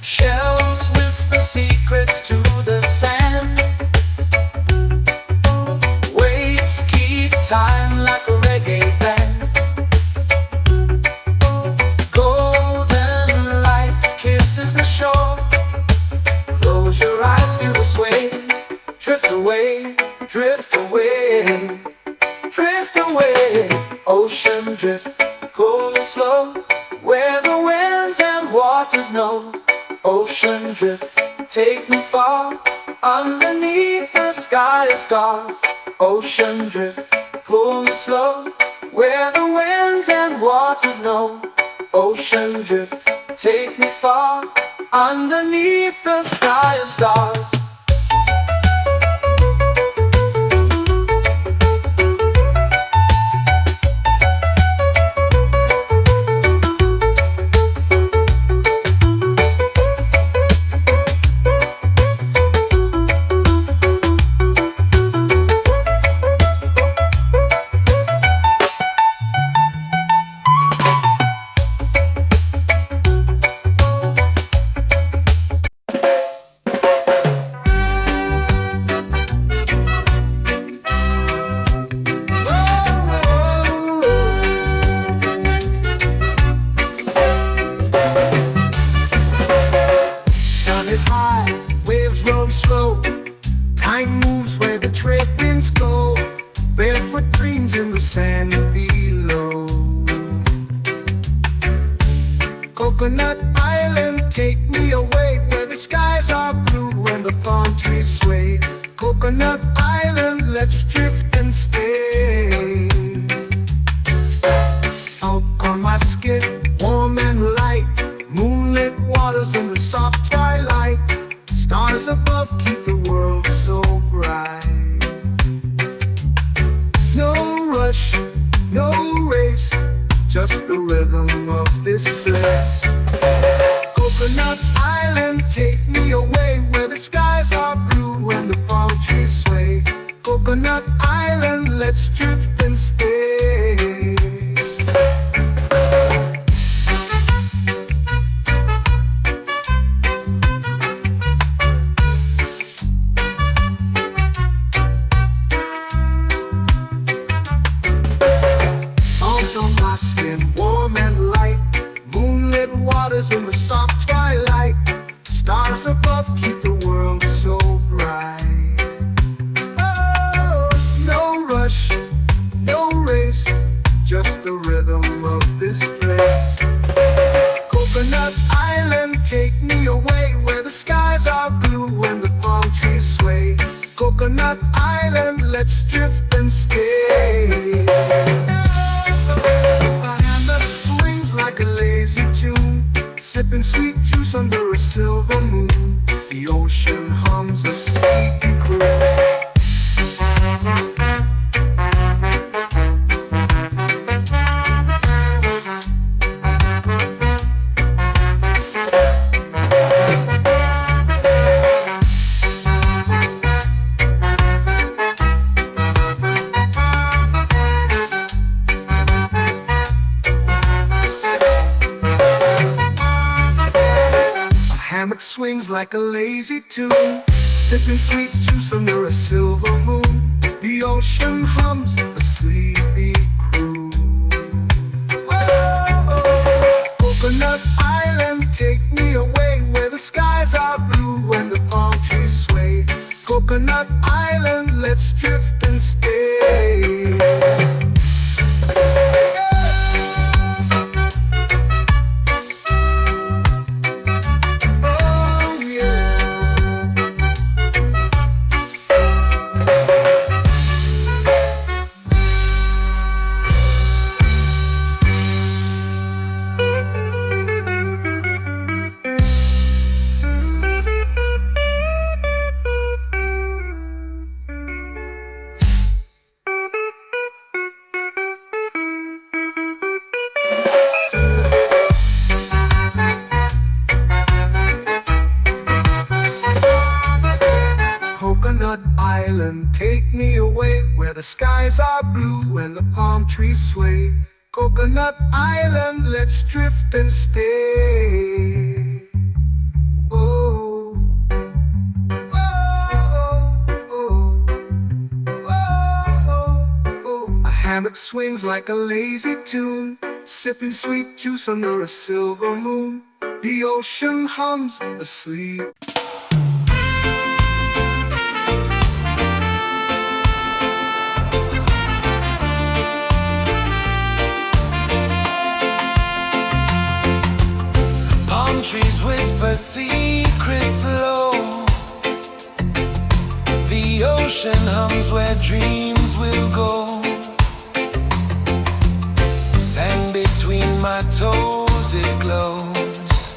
Shells whisper secrets to the sand. Waves keep time like a reggae band. Golden light kisses the shore. Close your eyes, feel the sway. Drift away, drift away, drift away. Ocean drift, cool and slow, where the winds and waters know. Ocean drift, take me far, underneath the sky of stars. Ocean drift, pull me slow, where the winds and waters know. Ocean drift, take me far, underneath the sky of stars. Is high, waves roll slow. Time moves where the trade winds go. Barefoot dreams in the sand below. Coconut Island, take me away, where the skies are blue and the palm trees sway. Coconut Island, let's drift and stay. Out on my skin, warm and light, moonlit waters in the soft twilight. Stars above keep the world so bright. No rush, no race, just the rhythm of this place. Coconut Island, take me away, where the skies are blue and the palm trees sway. Coconut Island, let's drift and stay. Warm and light, moonlit waters in the soft twilight. Stars above keep the world so bright. Oh, no rush, no race, just the rhythm of this place. Coconut Island, take me away, where the skies are blue and the palm trees sway. Coconut Island, let's drift and stay. Like a lazy tune, sipping sweet juice under a silver moon. The ocean hums a sleepy croon. Swings like a lazy tune, sipping sweet juice under a silver moon. The ocean hums a sleepy croon. Whoa. the skies are blue and the palm trees sway. Coconut Island, let's drift and stay. Oh, oh, oh, oh, oh. A hammock swings like a lazy tune, sipping sweet juice under a silver moon. The ocean hums asleep. Palm trees whisper secrets low. The ocean hums where dreams will go. Sand between my toes, it glows.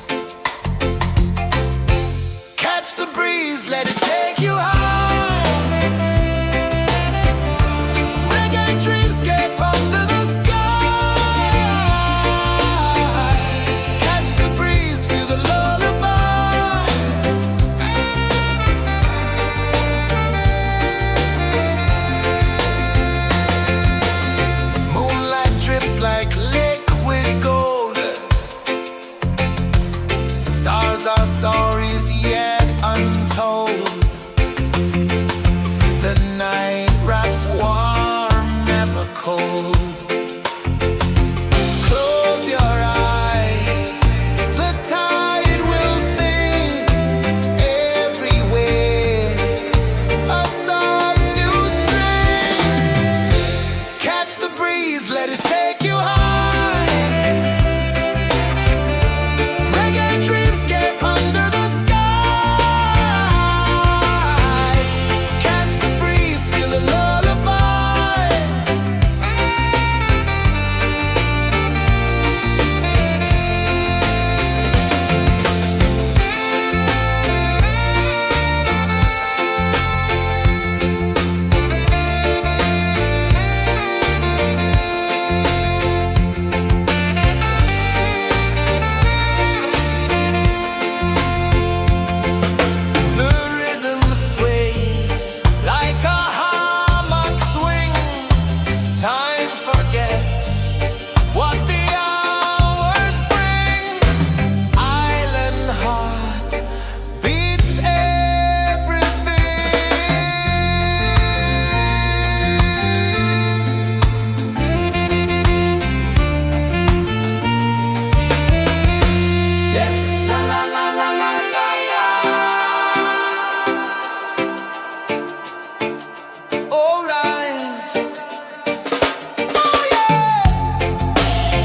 Catch the breeze, let it take you high. Reggae dreamscape under the sky. Catch the breeze, feel the lullaby. Moonlight drips like liquid gold. Stars are stories yet untold. The night wraps warm, never cold. Close your eyes, the tide will sing everywhere. A soft new string. Catch the breeze, let it take you high. Reggae dreamscape under the sky. Catch the breeze, feel a lullaby. The rhythm sways like a hammock swing. Time forgets what the hours bring. Island heart beats everything. Yeah. La la la la la la la. All right. Oh yeah.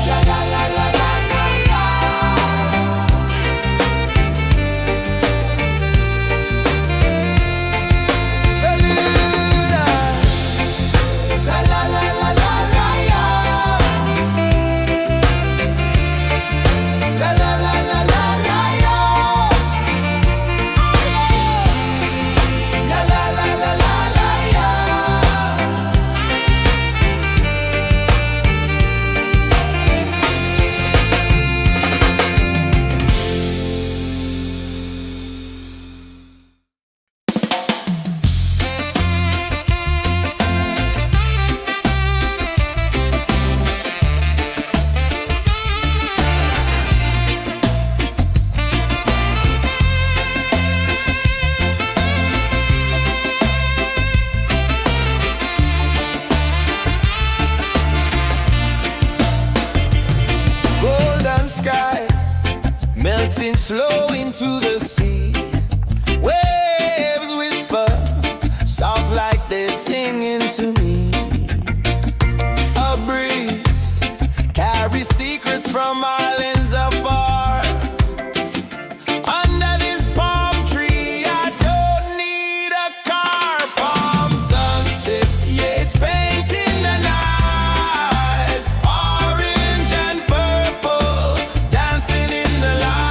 La la la la la la la. Beluga. La la la la la la la. La la la la la la la. La la la la la la la. Golden sky melting slow into the sea. Waves whisper soft like they're singing to me. A breeze carries secrets from islands afar. Under this palm tree, I don't need a car. Palm sunset, yeah, it's painting the night. Orange and purple dancing in the light.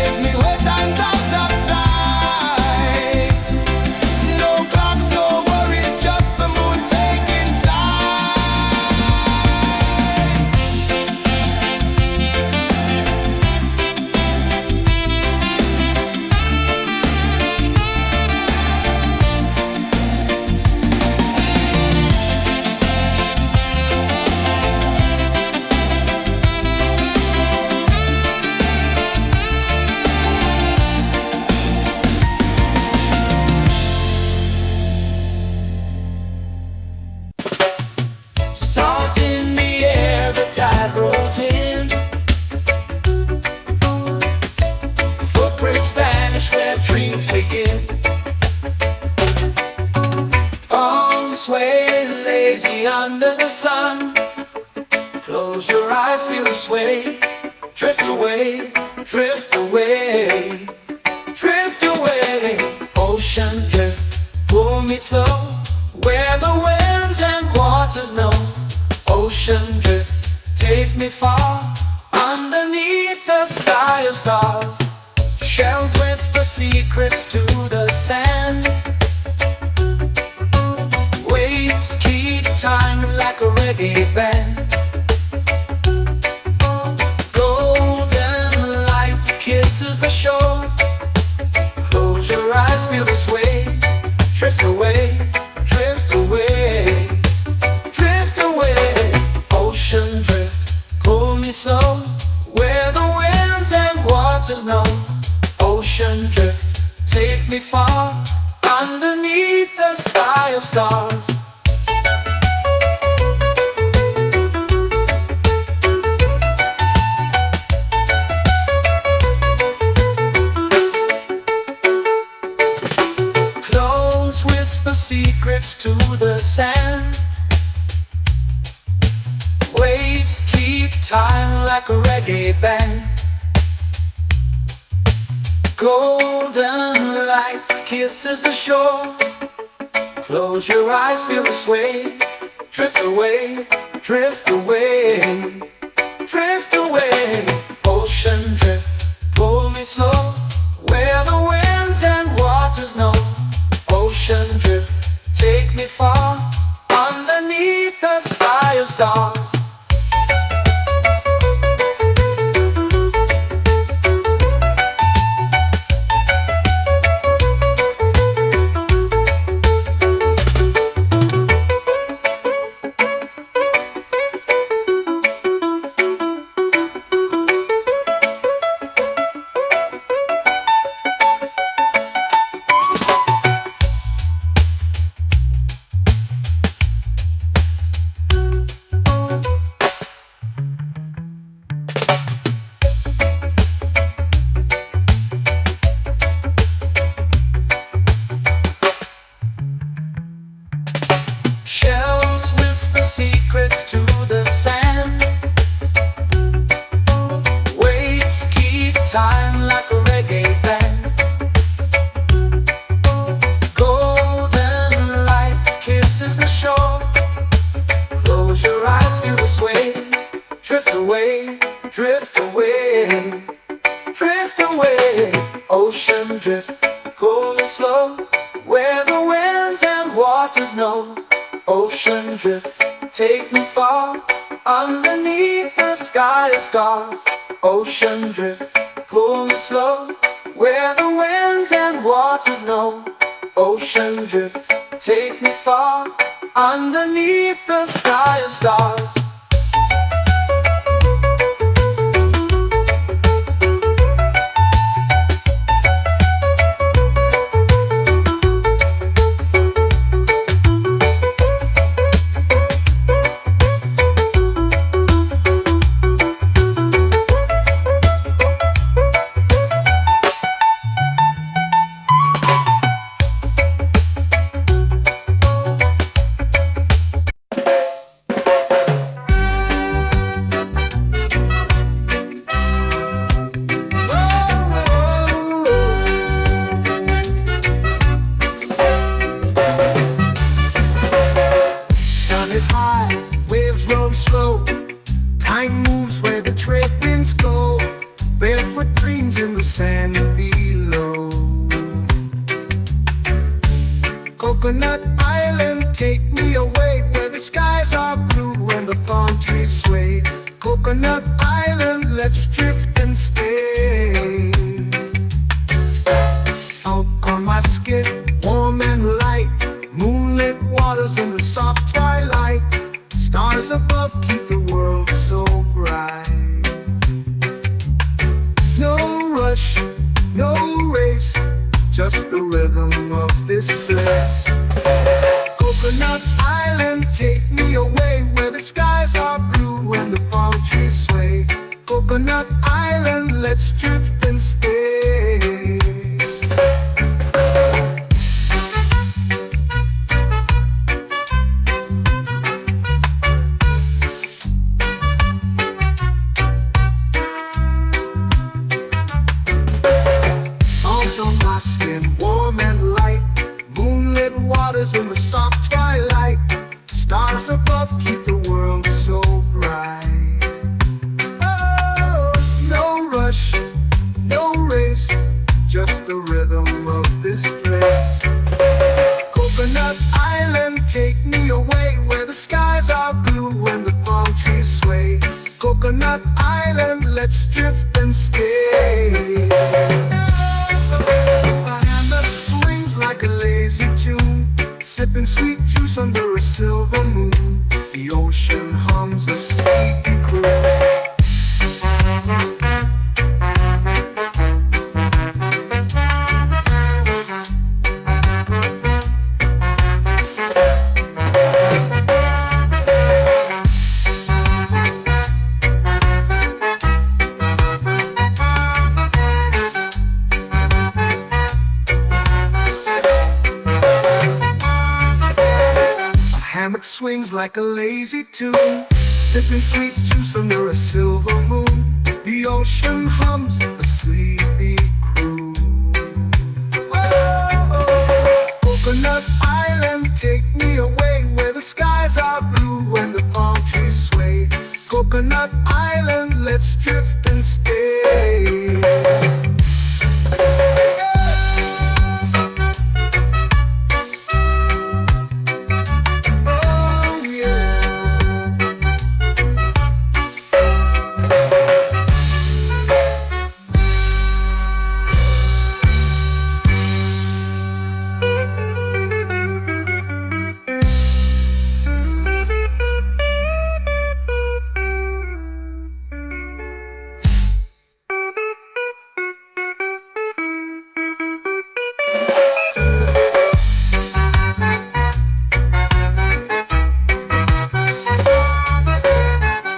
take me where time's out of sight. No clocks, no worries, just the moon taking flight. Salt in the air, the tide rolls in. Footprints vanish where dreams begin. Arms sway lazy under the sun. Close your eyes, feel the sway. Drift away, drift away, drift away. Ocean drift, pull me slow, where the winds and waters know. Ocean drift, take me far, underneath the sky of stars. Shells whisper secrets to the sand. Waves keep time like a reggae band. Golden light kisses the shore. Close your eyes, feel the sway. Drift away, drift away, drift away. Ocean drift, pull me slow, where the winds and waters know. Ocean drift, take me far, underneath the sky of stars. Close whisper secrets to the sand. Waves keep time like a reggae band. Golden light kisses the shore. Close your eyes, feel the sway. Drift away, drift away, drift away. Ocean drift, pull me slow, where the winds and waters know. Ocean drift, take me far, underneath the sky of stars. Shells whisper secrets to the sand. Waves keep time like a reggae band. Golden light kisses the shore. Close your eyes, feel the sway. Drift away, drift away, drift away. Ocean drift, cool and slow, where the winds and waters know. Ocean drift, take me far, underneath the sky of stars. Ocean drift, pull me slow, where the winds and waters know. Ocean drift, take me far, underneath the sky of stars. and below. Coconut Island, take me away where the skies are blue and the palm trees sway. Coconut Island, let's drift and stay. Out on my skin, warm and light, moonlit waters in the soft twilight. Stars above keep the world so bright. No rush, no race, just the rhythm of this place. Coconut Island, take me away where the skies are blue and the palm trees sway. Coconut Island, let's drift and stay. Out on my skin, warm and light, moonlit waters in the soft twilight. Stars above keep the world so bright. Oh, no rush, no race, just the rhythm of this place. Coconut Island, take me away where the skies are blue and the palm trees sway. Coconut Island, let's drift and stay. A hand that swings like a lazy tune, sipping sweet juice under a silver moon. The ocean hums a sleepy croon. Hammock swings like a lazy tune, sipping sweet juice under a silver moon. The ocean hums a sleepy croon. Oh, Coconut Island, take me away where the skies are blue and the palm trees sway. Coconut Island, let's drift and stay.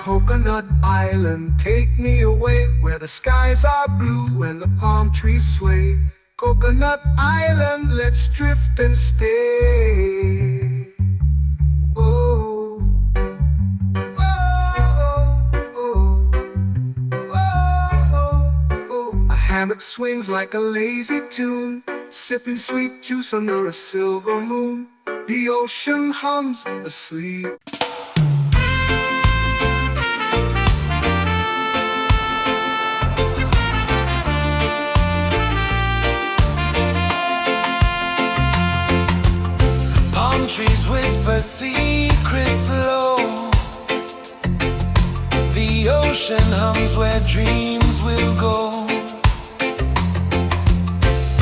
Coconut Island, take me away where the skies are blue and the palm trees sway. Coconut Island, let's drift and stay. Oh, oh, oh, oh, oh. A hammock swings like a lazy tune, sipping sweet juice under a silver moon. The ocean hums asleep. Trees whisper secrets low. The ocean hums where dreams will go.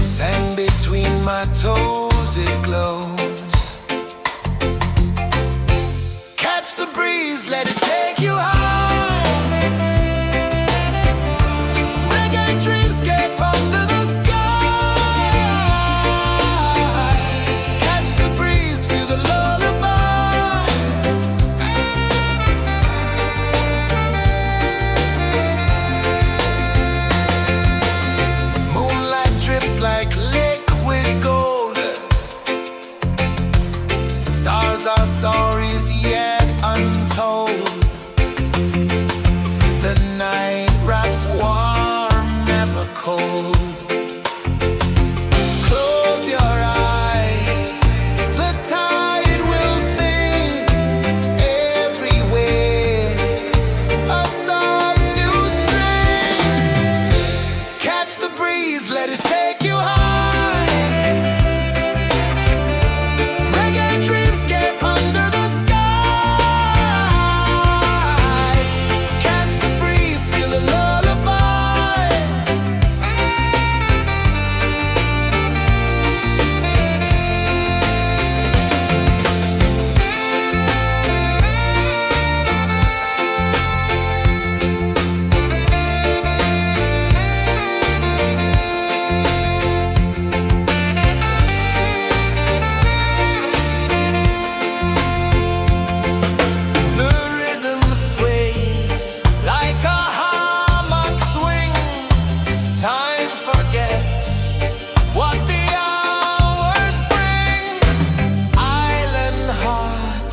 Sand between my toes, it glows. Catch the breeze, let it take you high. Reggae dreamscape under the breeze, let it take you high. Reggae dreamscape under the sky. Catch the breeze, feel the lullaby. The rhythm sways like a hammock swing. Time forgets what the hours bring. Island heart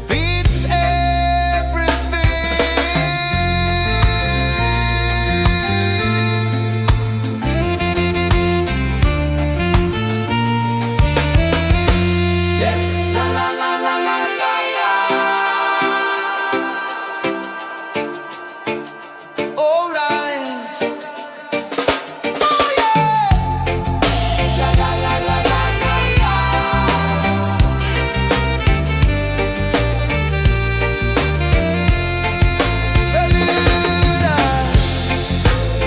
beats everything. Yeah. La la la la la la la. All right. Oh yeah. La la la la la la la.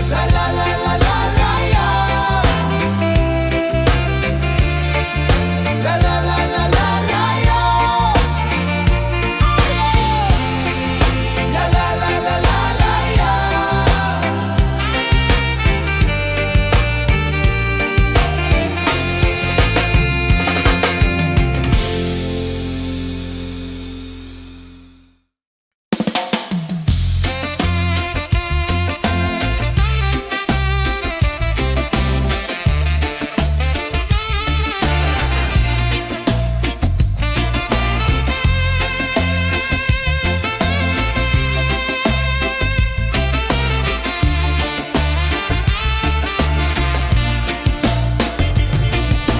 La la la la la la la. La la la la la la la. La la la la la la la.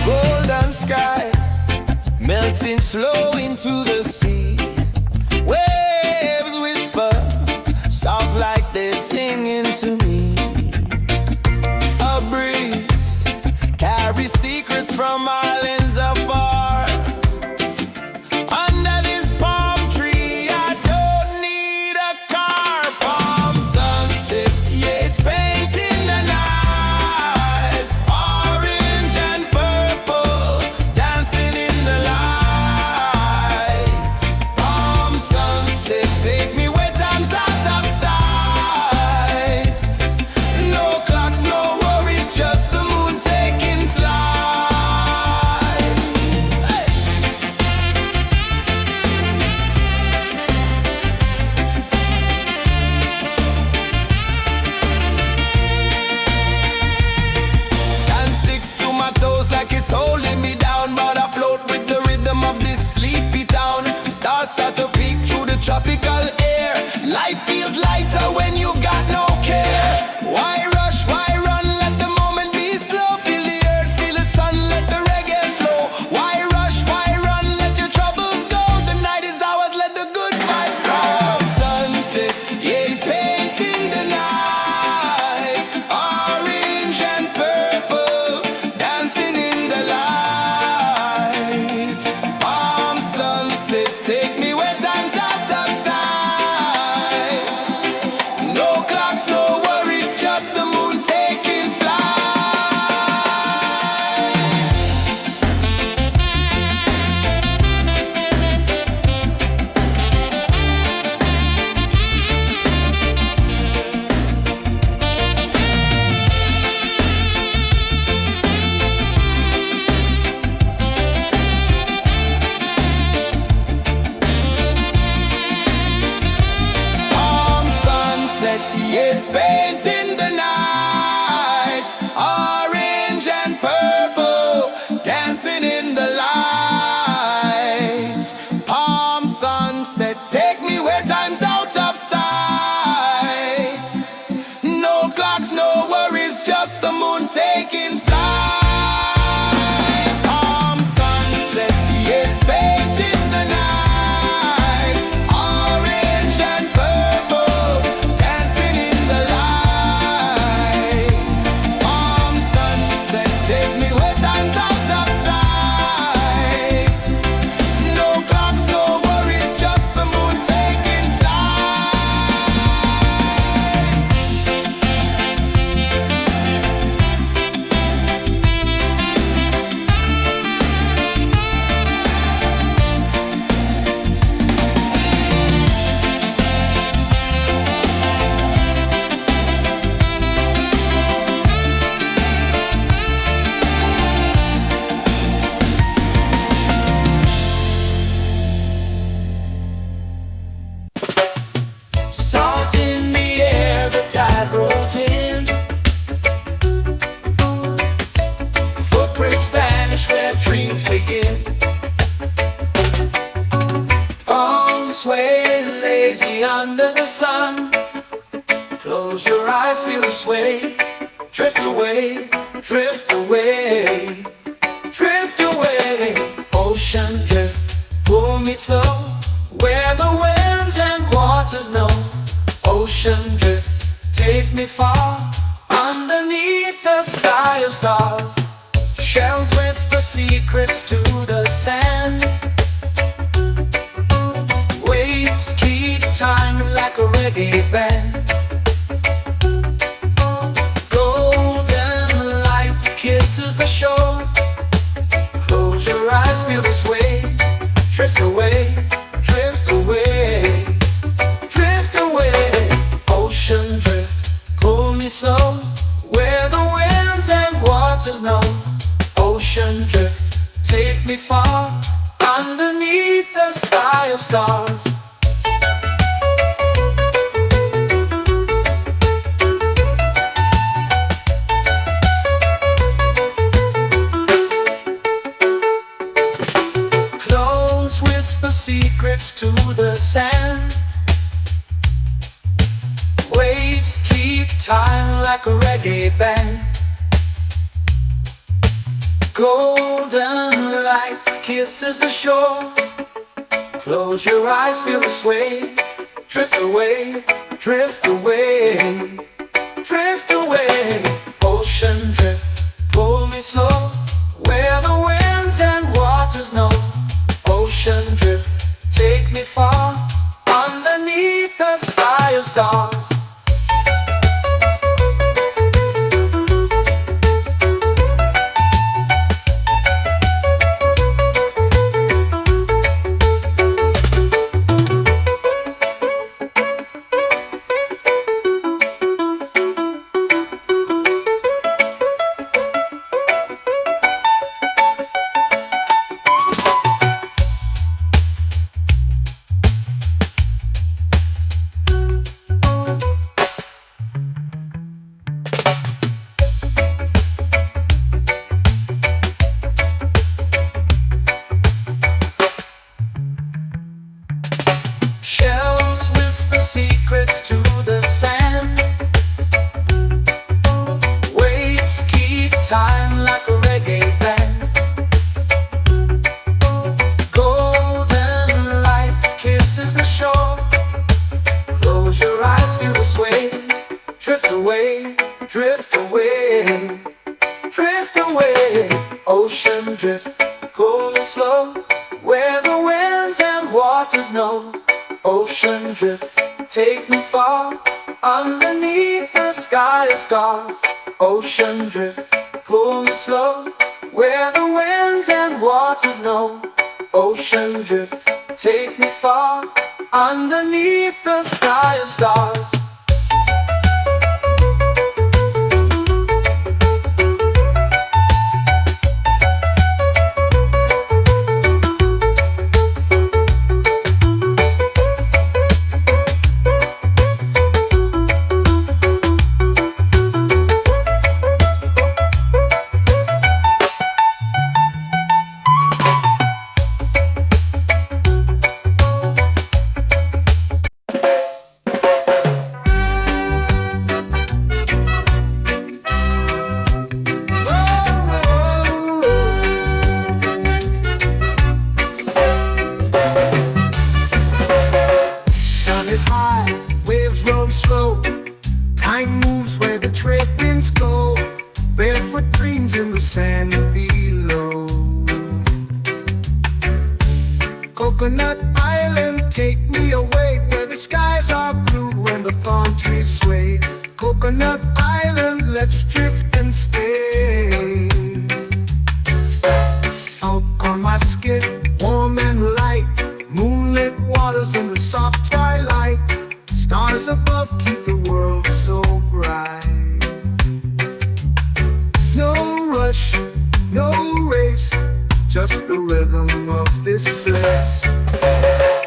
Golden sky melting slow into the sea. Waves whisper soft like they're singing to me. A breeze carries secrets from islands afar. Under this palm tree, I don't need a car. Palm sunset, yeah, it's painting the night. Orange and purple, dancing in the light. Palm sunset, take me where time's out of sight. No clocks, no worries, just the moon taking flight. Close your eyes, feel the sway. Drift away, drift away, drift away. Ocean drift, pull me slow, where the winds and waters know. Ocean drift, take me far, underneath the sky of stars. Shells whisper secrets to the sand. Waves keep time like a reggae band. Golden light kisses the shore. Close your eyes, feel the sway. Drift away, drift away, drift away. Ocean drift, pull me slow, where the winds and waters know. Ocean drift, take me far, underneath the sky of stars. Clones whisper secrets to the sand. Waves keep time like a reggae band. Golden light kisses the shore. Close your eyes, feel the sway. Drift away, drift away, drift away. Ocean drift, pull me slow, where the winds and waters know. Ocean drift, take me far, underneath the sky of stars. Shells whisper secrets to the sand. Waves keep time like a reggae band. Golden light kisses the shore. Close your eyes, feel the sway. Drift away, drift away, drift away. Ocean drift, cool and slow, where the winds and waters know. Ocean drift, take me far, underneath the sky of stars. Ocean drift, pull me slow, where the winds and waters know. Ocean drift, take me far, underneath the sky of stars. Time moves where the trade winds go. Barefoot dreams in the sand below. Coconut Island, take me away, where the skies are blue and the palm trees sway. Coconut Island, let's drift and stay. Out on my skin, warm and light, moonlit waters in the soft twilight. Stars above keep the world so bright. No rush, no race, just the rhythm of this place.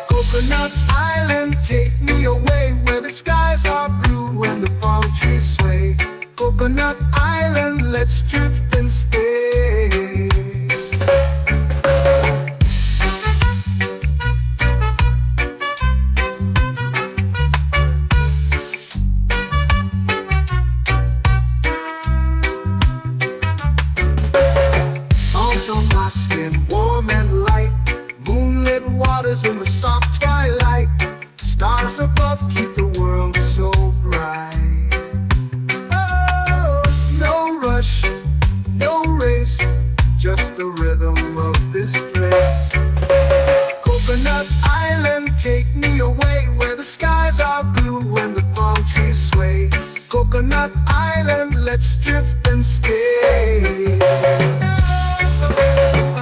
Coconut Island, take me away, where the skies are blue and the palm trees sway. Coconut Island, let's drift and stay. rush, no race, just the rhythm of this place. Coconut Island, take me away where the skies are blue and the palm trees sway. Coconut Island, let's drift and stay.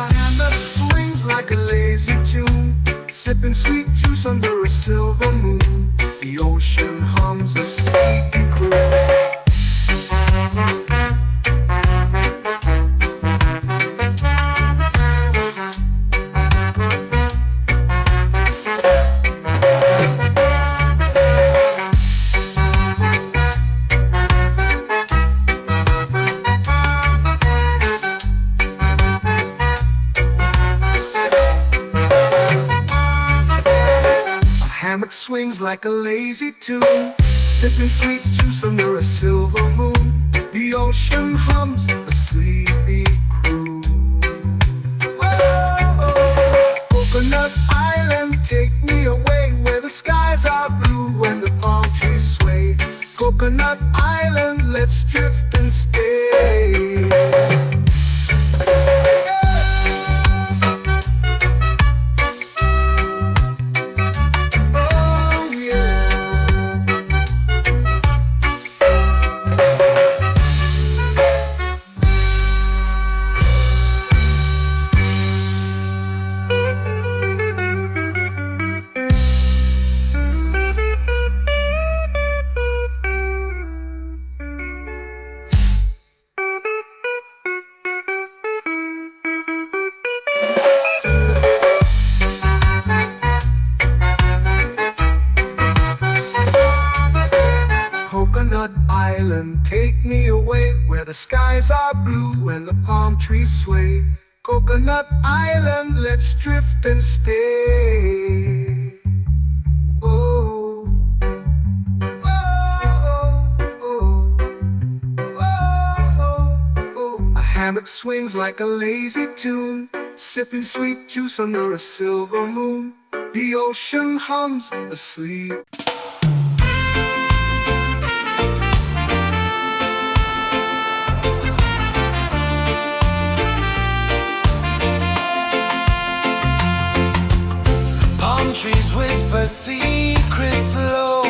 A hand that swings like a lazy tune, sipping sweet juice under a silver moon. The ocean hums a sleepy croon. Hammock swings like a lazy tune, sipping sweet juice under a silver moon. The ocean hums a sleepy croon. Whoa, Coconut Island, take me away where the skies are blue and the palm trees sway. Coconut Island, let's drift and stay. Coconut Island, take me away where the skies are blue and the palm trees sway. Coconut Island, let's drift and stay. Oh, oh, oh, oh, oh. A hammock swings like a lazy tune, sipping sweet juice under a silver moon. The ocean hums asleep. Trees whisper secrets low.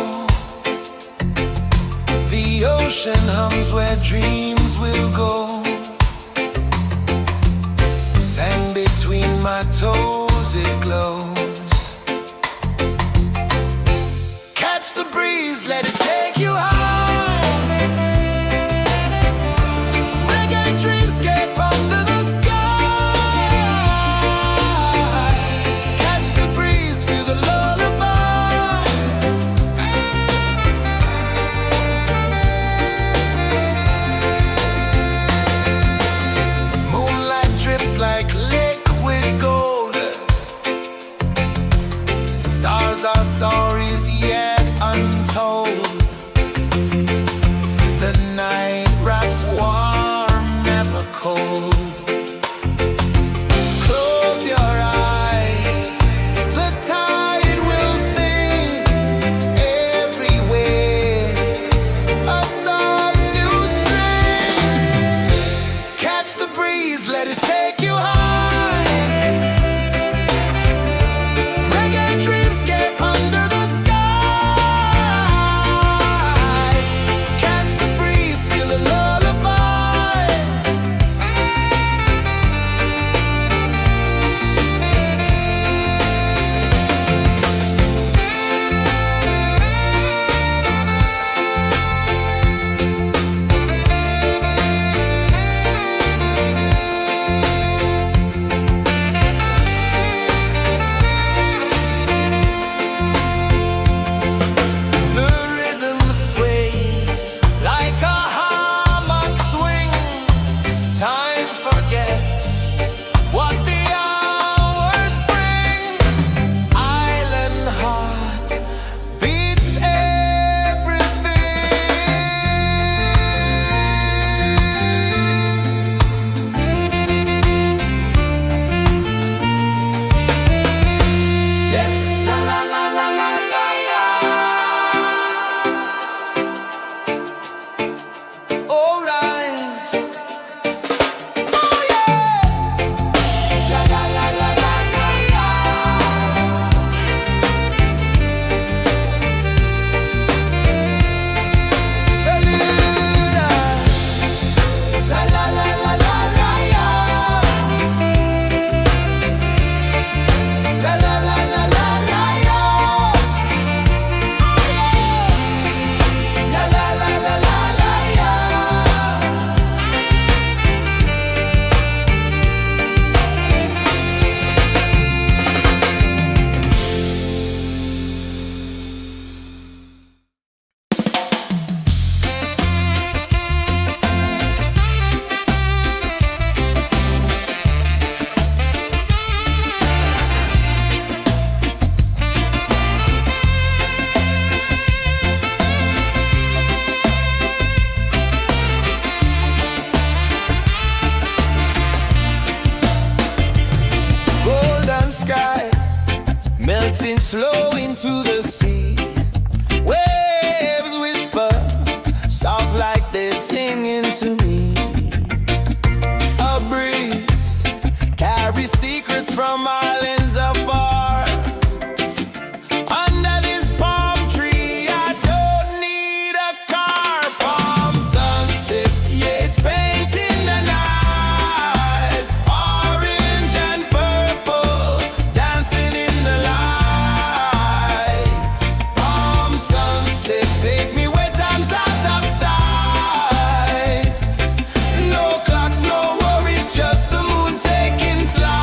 The ocean hums where dreams will go. Sand between my toes, it glows. Catch the breeze, let it take you high. Reggae dreamscape under the sky. Our stories yet untold. The night wraps warm, never cold. Close your eyes, the tide will sing everywhere. A soft new string. Catch the breeze, let it take you high. flow into the sea. Waves whisper, soft like they're singing to me. A breeze carries secrets from islands afar. Under this palm tree, I don't need a car. Palm sunset, yeah, it's painting the night. Orange and purple, dancing in the light. Palm sunset, take me where time's out of sight. No clocks, no worries, just the moon taking flight.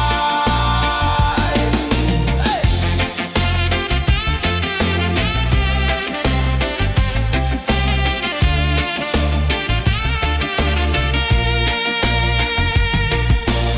Hey!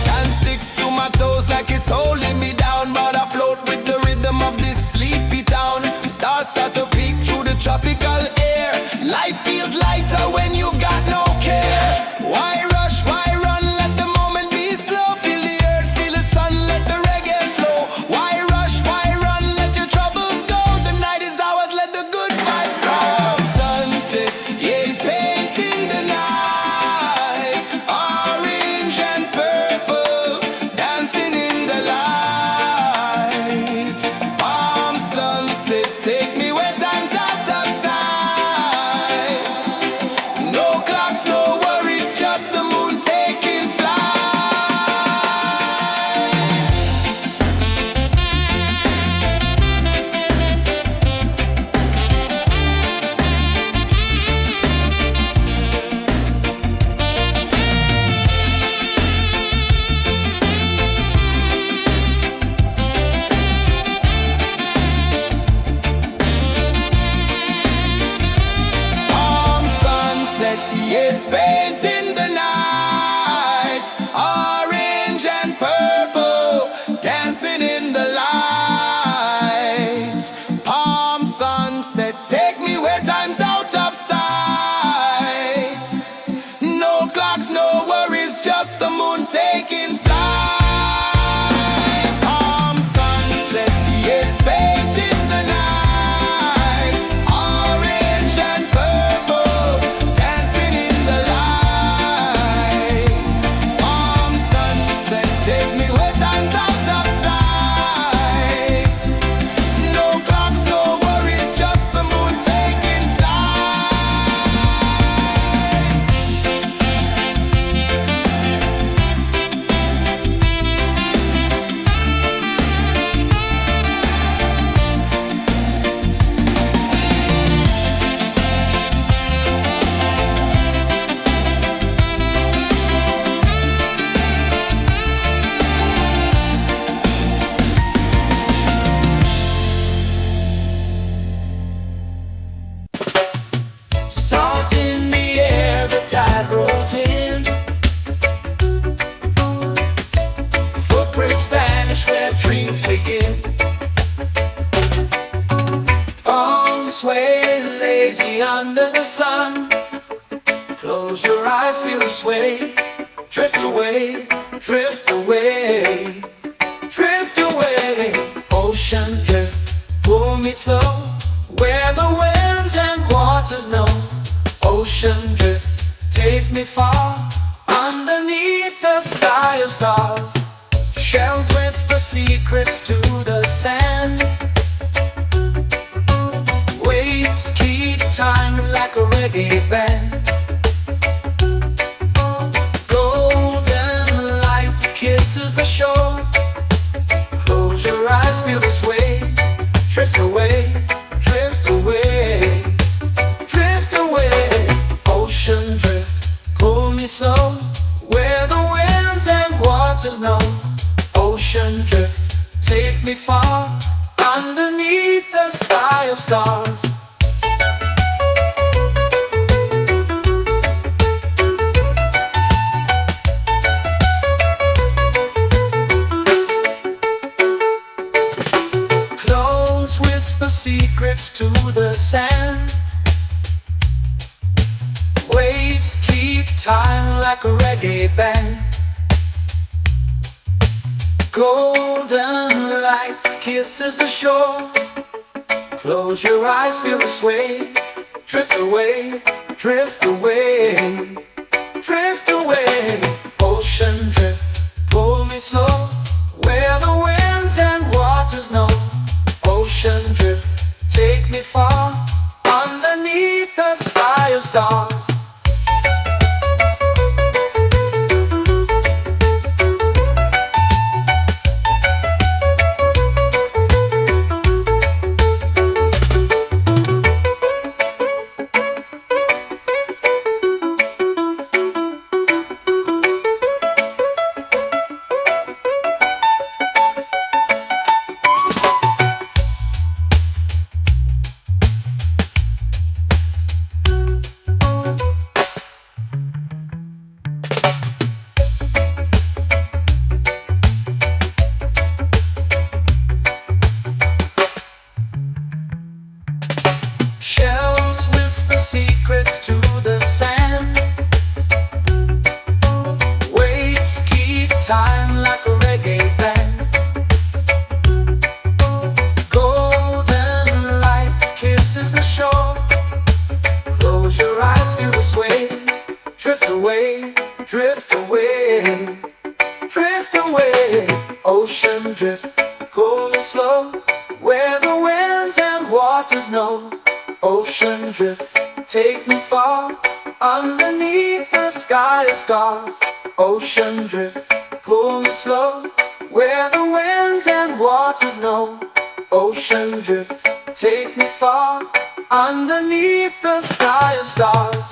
Sand sticks to my toes like it's holding me down, but I float with the rhythm of this sleepy town. Stars start to peek through the tropical air. Life feels lighter when you've got no care. Why rush, why run, let the moment be slow. Feel the earth, feel the sun, let the reggae flow. Why rush, why run, let your troubles go. The night is ours, let the good vibes grow. Sunset, yeah, it's painting the night. Orange and purple, dancing in the light. Palm sunset, take me where time's out of sight. No clocks, no worries, just the moon taking flight. Palm sunset, yeah, it's painting the night. Orange and purple, dancing in the light. Palm sunset, take me where time's out of sight. No clocks, no worries, just the moon taking flight. Palm sunset, yeah, it's painting the night. Orange and purple, dancing in the light. Palm sunset, take me where time's out of sight. No clocks, no worries, just the moon taking flight. Salt in the air, the tide rolls in. Footprints vanish where dreams begin. Arms sway lazy under the sun. Close your eyes, feel the sway. Drift away, drift away, drift away. Ocean drift, pull me slow, where the winds and waters know. Ocean drift, take me far, underneath the sky of stars. Shells whisper secrets to the sand. Waves keep time like a reggae band. Golden light kisses the shore. Close your eyes, feel the sway. Drift away, drift away, drift away. Ocean drift, pull me slow, where the winds and waters know. Ocean drift, take me far, underneath the sky of stars. Close whisper secrets to the sand. Waves keep time like a reggae band. Golden light kisses the shore. Close your eyes, feel the sway. Drift away, drift away, drift away. Ocean drift, pull me slow, where the winds and waters know. Ocean drift, take me far, underneath the sky of stars. Shells whisper secrets to the sand. Waves keep time like a reggae band. Golden light kisses the shore. Close your eyes, feel the sway. Drift away, drift away, drift away. Ocean drift, cool and slow, where the winds and waters know. Ocean drift, take me far, underneath the sky of stars. Ocean drift, pull me slow, where the winds and waters know. Ocean drift, take me far, underneath the sky of stars.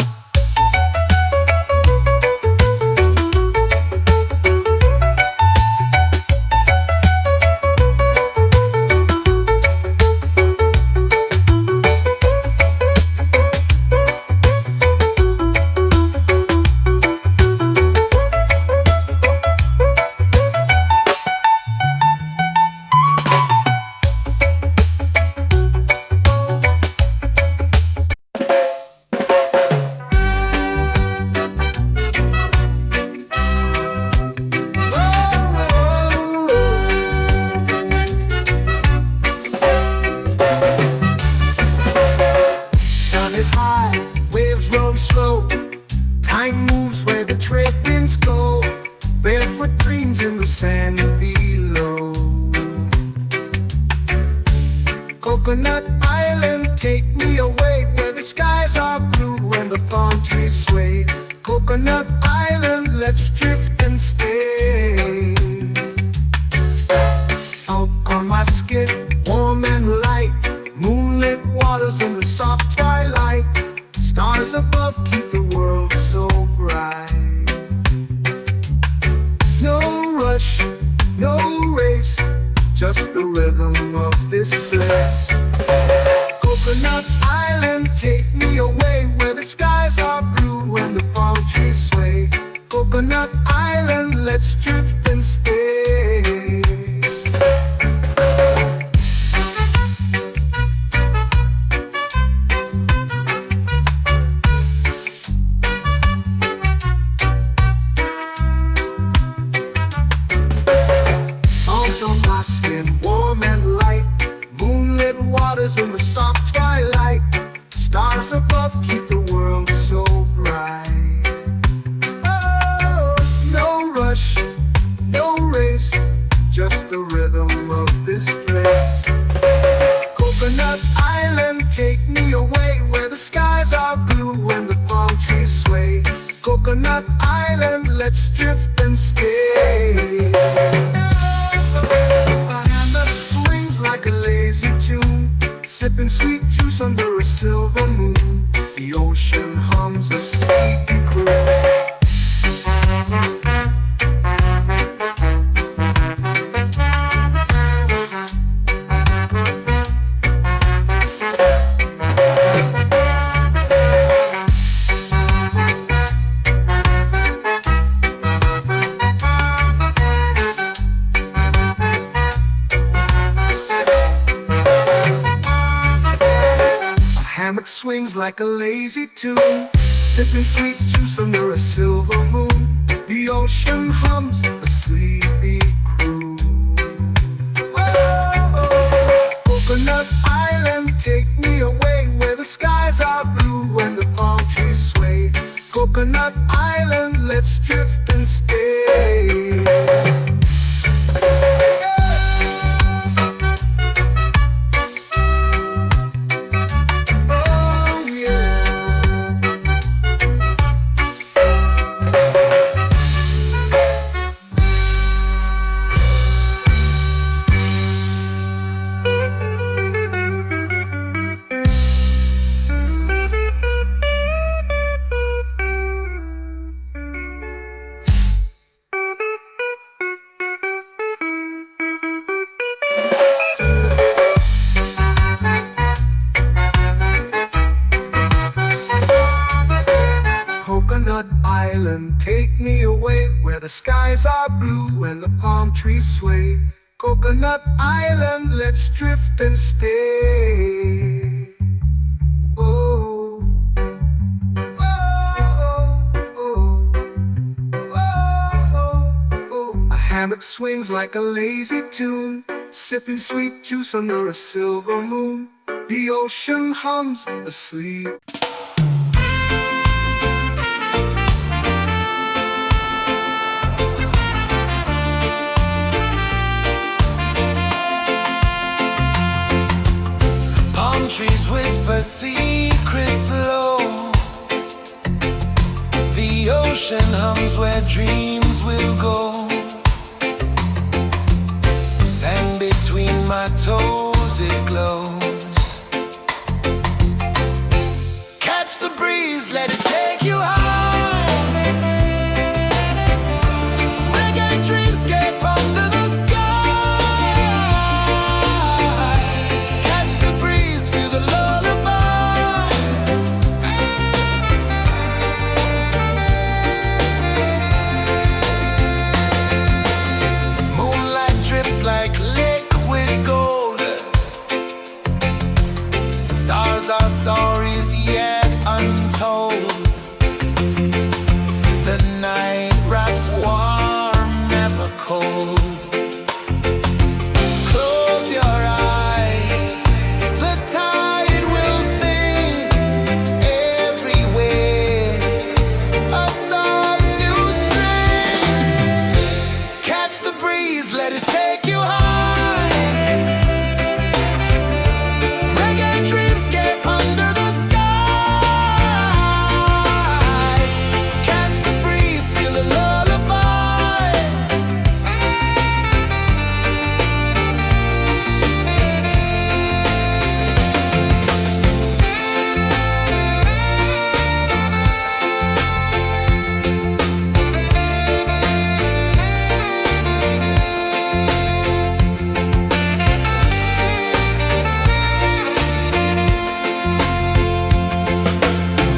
Time moves where the trade winds go. Barefoot dreams in the sand below. Coconut Island, take me away, where the skies are blue and the palm trees sway. Coconut Island, let's drift and stay. Out on my skin, warm and light, moonlit waters in the soft twilight. Stars above keep the world so bright. No rush, no race, just the rhythm of this place. Coconut Island, take me away, where the skies are blue and the palm trees sway. Coconut Island, let's drift and stay. In the soft twilight, stars above keep the world so bright. Oh, no rush, no race, just the rhythm of this place. Coconut Island, take me away, where the skies are blue and the palm trees sway. Coconut Island, let's drift and stay. A hand that swings like a lazy tune, sipping sweet juice under a silver moon. The ocean hums a sleepy croon. Hammock swings like a lazy tune, sipping sweet juice under a silver moon. The ocean hums a sleepy croon. Whoa. take me away where the skies are blue and the palm trees sway. Coconut Island, let's drift and stay. Oh, oh, oh, oh, oh. A hammock swings like a lazy tune, sipping sweet juice under a silver moon. The ocean hums asleep. Palm trees whisper secrets low. The ocean hums where dreams will go. Sand between my toes, it glows. Catch the breeze, let it take you high. Reggae dreamscape under the sky. Catch the breeze, feel the lullaby. Moonlight drips like liquid gold. Stars are stories yet untold. The night wraps warm, never cold. Close your eyes, the tide will sing everywhere. A soft new string. Catch the breeze, let it take you high. Reggae dreamscape under the sky. Catch the breeze, feel a lullaby.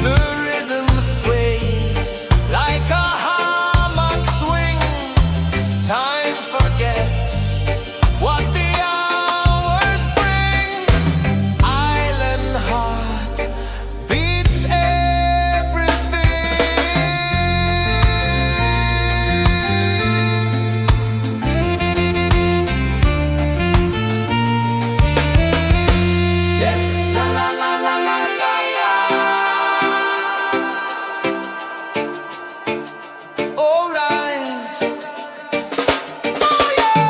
The rhythm sways like a hammock swing. Time forgets what the hours bring. Island heart beats everything. Yeah. La la la la la la la. All right. Oh yeah.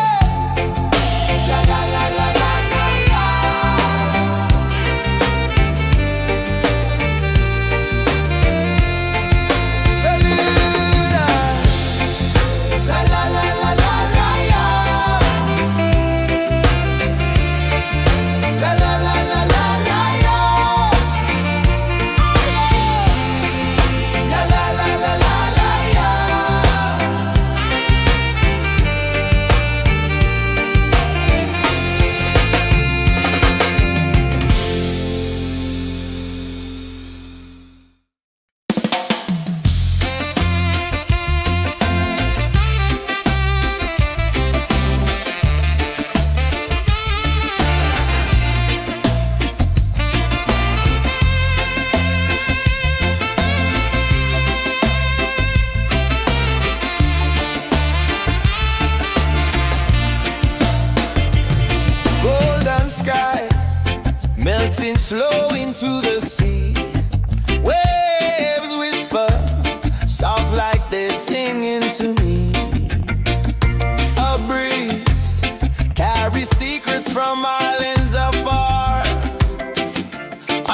La la la la la la la. Beluga. La la la la la la la. La la la la la la la. La la la la la la la. Golden sky melting slow into the sea. Waves whisper soft like they're singing to me. A breeze carries secrets from islands afar.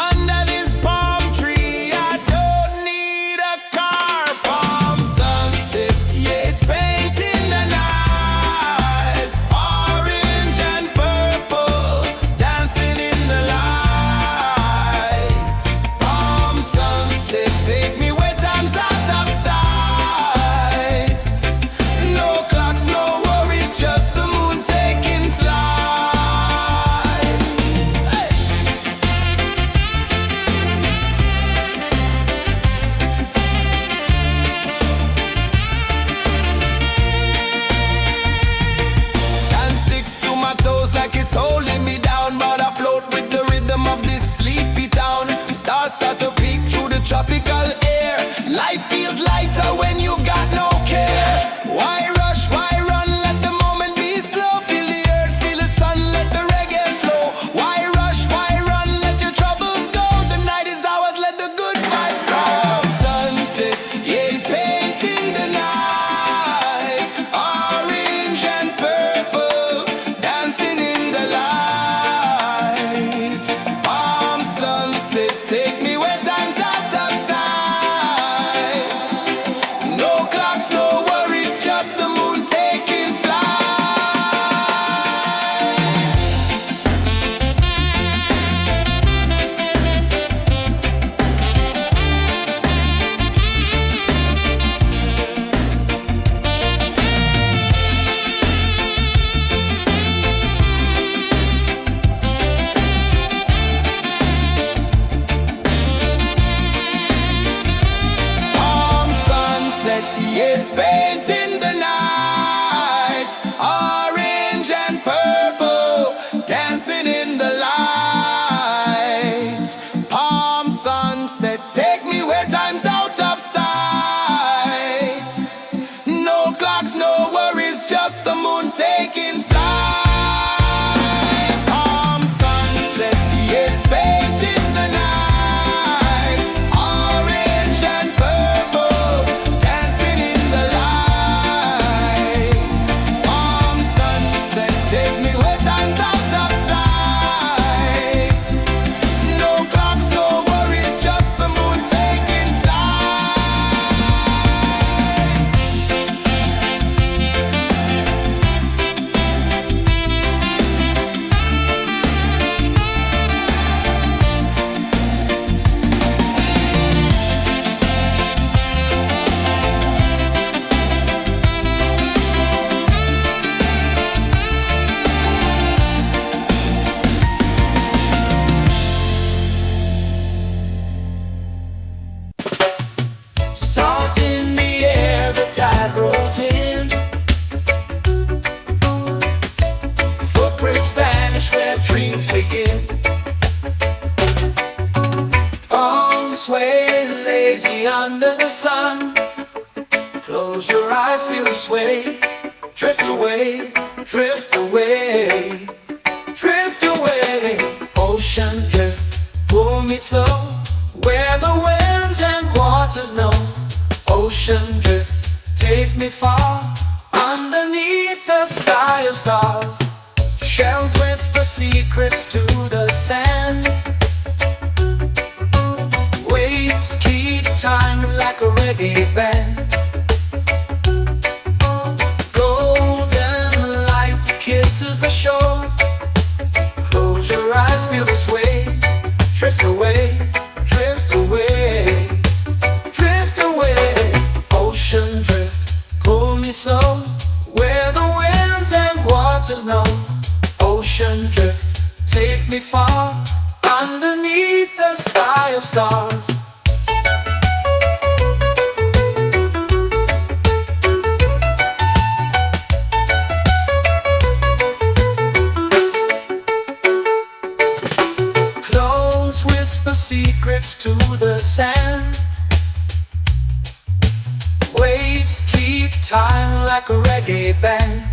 Under this palm tree, I don't need a car. Palm sunset, yeah, it's painting the night. Orange and purple, dancing in the light. Palm sunset, take me where time's out of sight. No clocks, no worries, just the moon taking flight. waves begin. Arms sway lazy under the sun. Close your eyes, feel the sway. Drift away, drift away, drift away. Ocean drift, pull me slow, where the winds and waters know. Ocean drift, take me far, underneath the sky of stars. Shells whisper secrets to the sand. Waves keep time like a reggae band. Golden light kisses the shore. Close your eyes, feel the sway. Drift away, drift away, drift away. Ocean drift, pull me slow, where the winds and waters know. Ocean drift, take me far, underneath the sky of stars. Close whisper secrets to the sand. Waves keep time like a reggae band.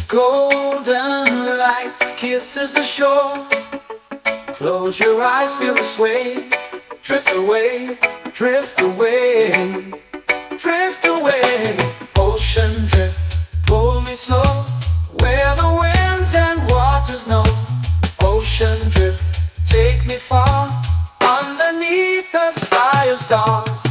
Golden light kisses the shore. Close your eyes, feel the sway. Drift away, drift away, drift away. Ocean drift, pull me slow, where the winds and waters know. Ocean drift, take me far, underneath the sky of stars.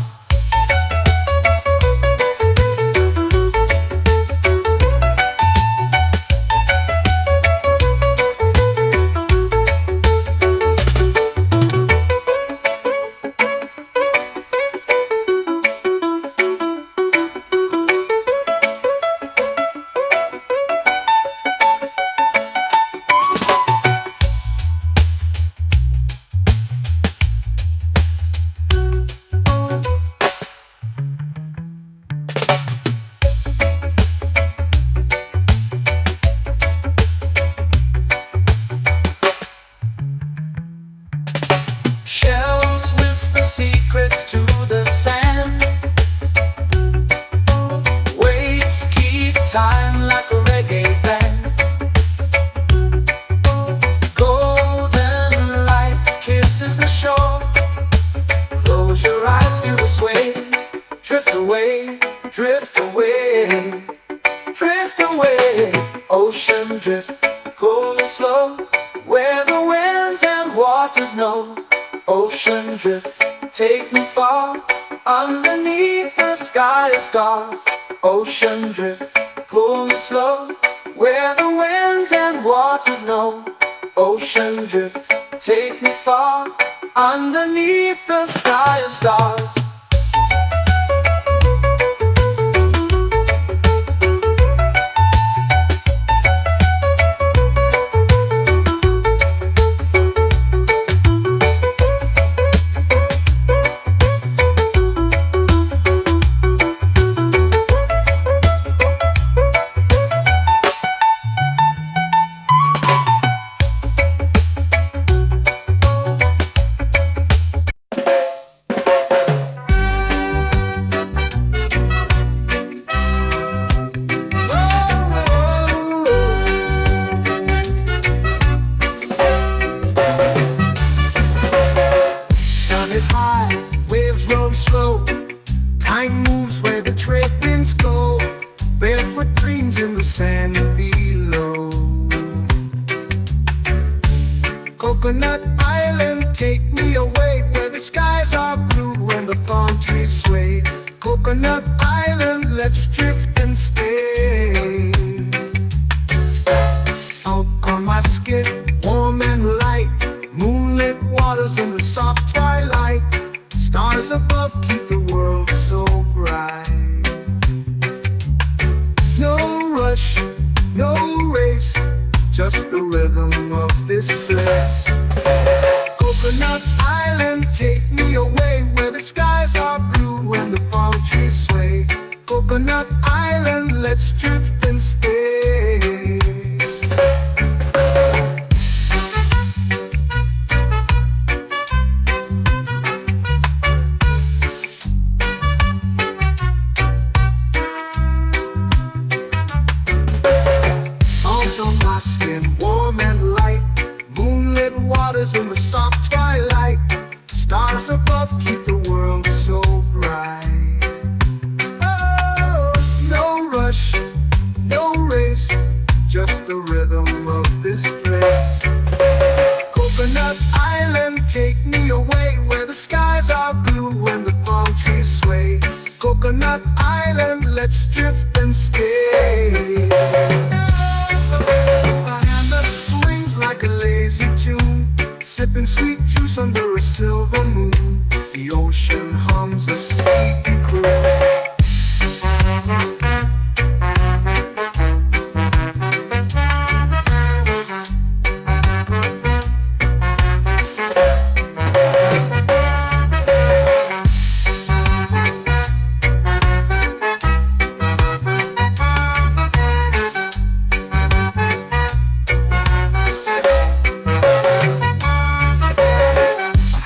Shells whisper secrets to the sand. Waves keep time like a reggae band. Golden light kisses the shore. Close your eyes, feel the sway. Drift away, drift away, drift away. Ocean drift, pull me slow, where the winds and waters know. Ocean drift, take me far, underneath the sky of stars. Ocean drift, pull me slow, where the winds and waters know. Ocean drift, take me far, underneath the sky of stars. Is high, waves roll slow. Time moves where the trade winds go. Barefoot dreams in the sand below. Coconut Island, take me away, where the skies are blue and the palm trees sway. Coconut Island, let's drift and stay. Out on my skin, warm and light, moonlit waters in the soft twilight. Stars above keep the world so bright. No rush, no race, just the rhythm of this place. Coconut Island, take me away, where the skies are blue and the palm trees sway. Coconut Island, let's drift and stay. let's drift and stay. A hand that swings like a lazy tune, sipping sweet juice under a silver moon. The ocean hums a sleepy croon.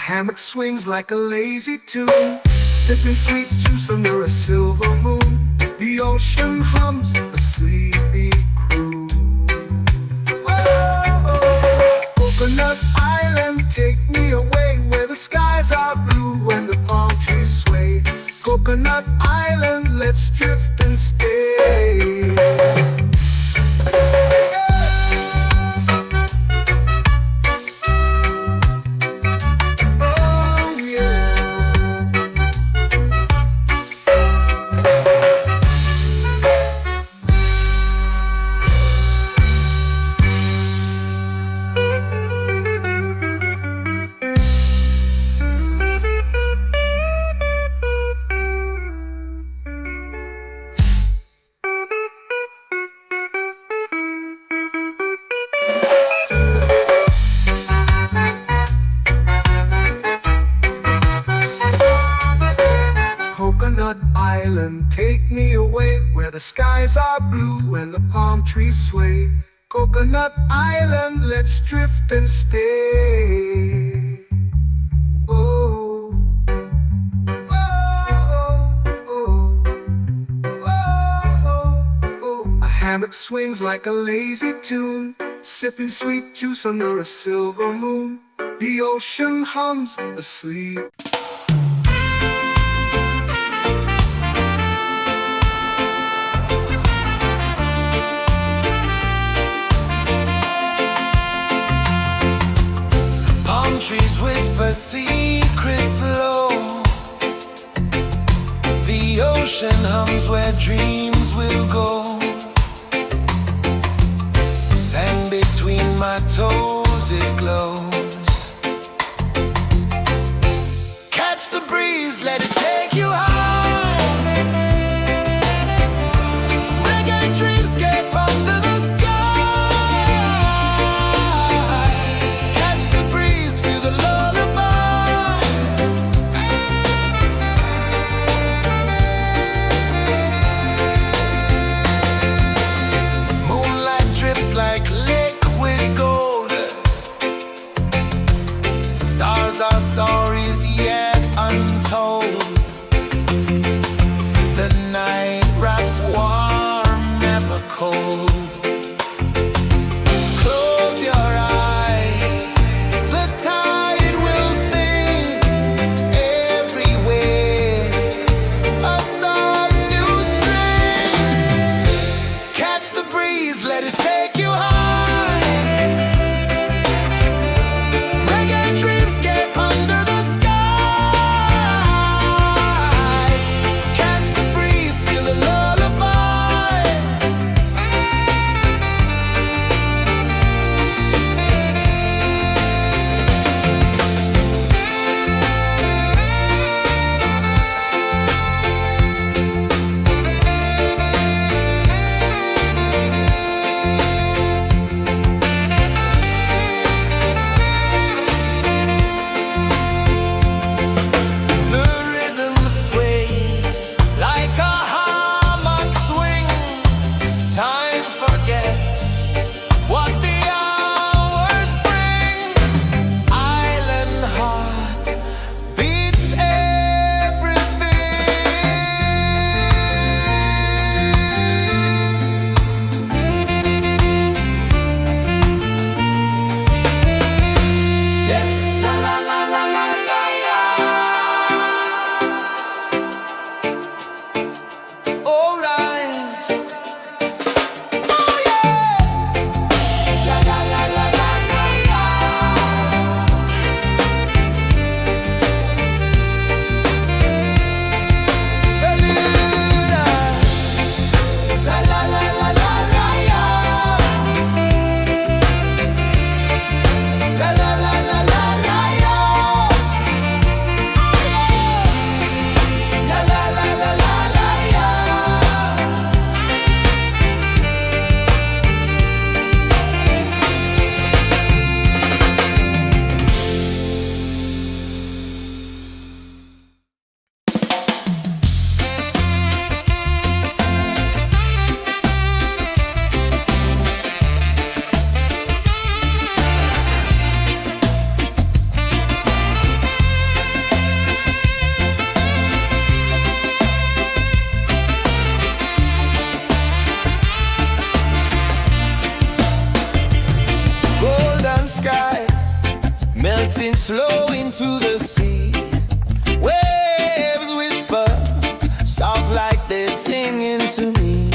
Hammock swings like a lazy tune, sipping sweet juice under a silver moon. The ocean hums a sleepy croon. Whoa, Coconut Island, take me away where the skies are blue and the palm trees sway. Coconut Island, let's drift and stay. Coconut Island, take me away where the skies are blue and the palm trees sway. Coconut Island, let's drift and stay. Oh, oh, oh, oh, oh. A hammock swings like a lazy tune, sipping sweet juice under a silver moon. The ocean hums asleep. Trees whisper secrets low. The ocean hums where dreams will go. Sand between my toes, it glows. Catch the breeze, let it take you high. Reggae dreamscape under the sky. Our stories yet untold. The night wraps warm, never cold. Close your eyes, the tide will sing everywhere. A soft new string. Catch the breeze, let it take you high. Lullaby. to me.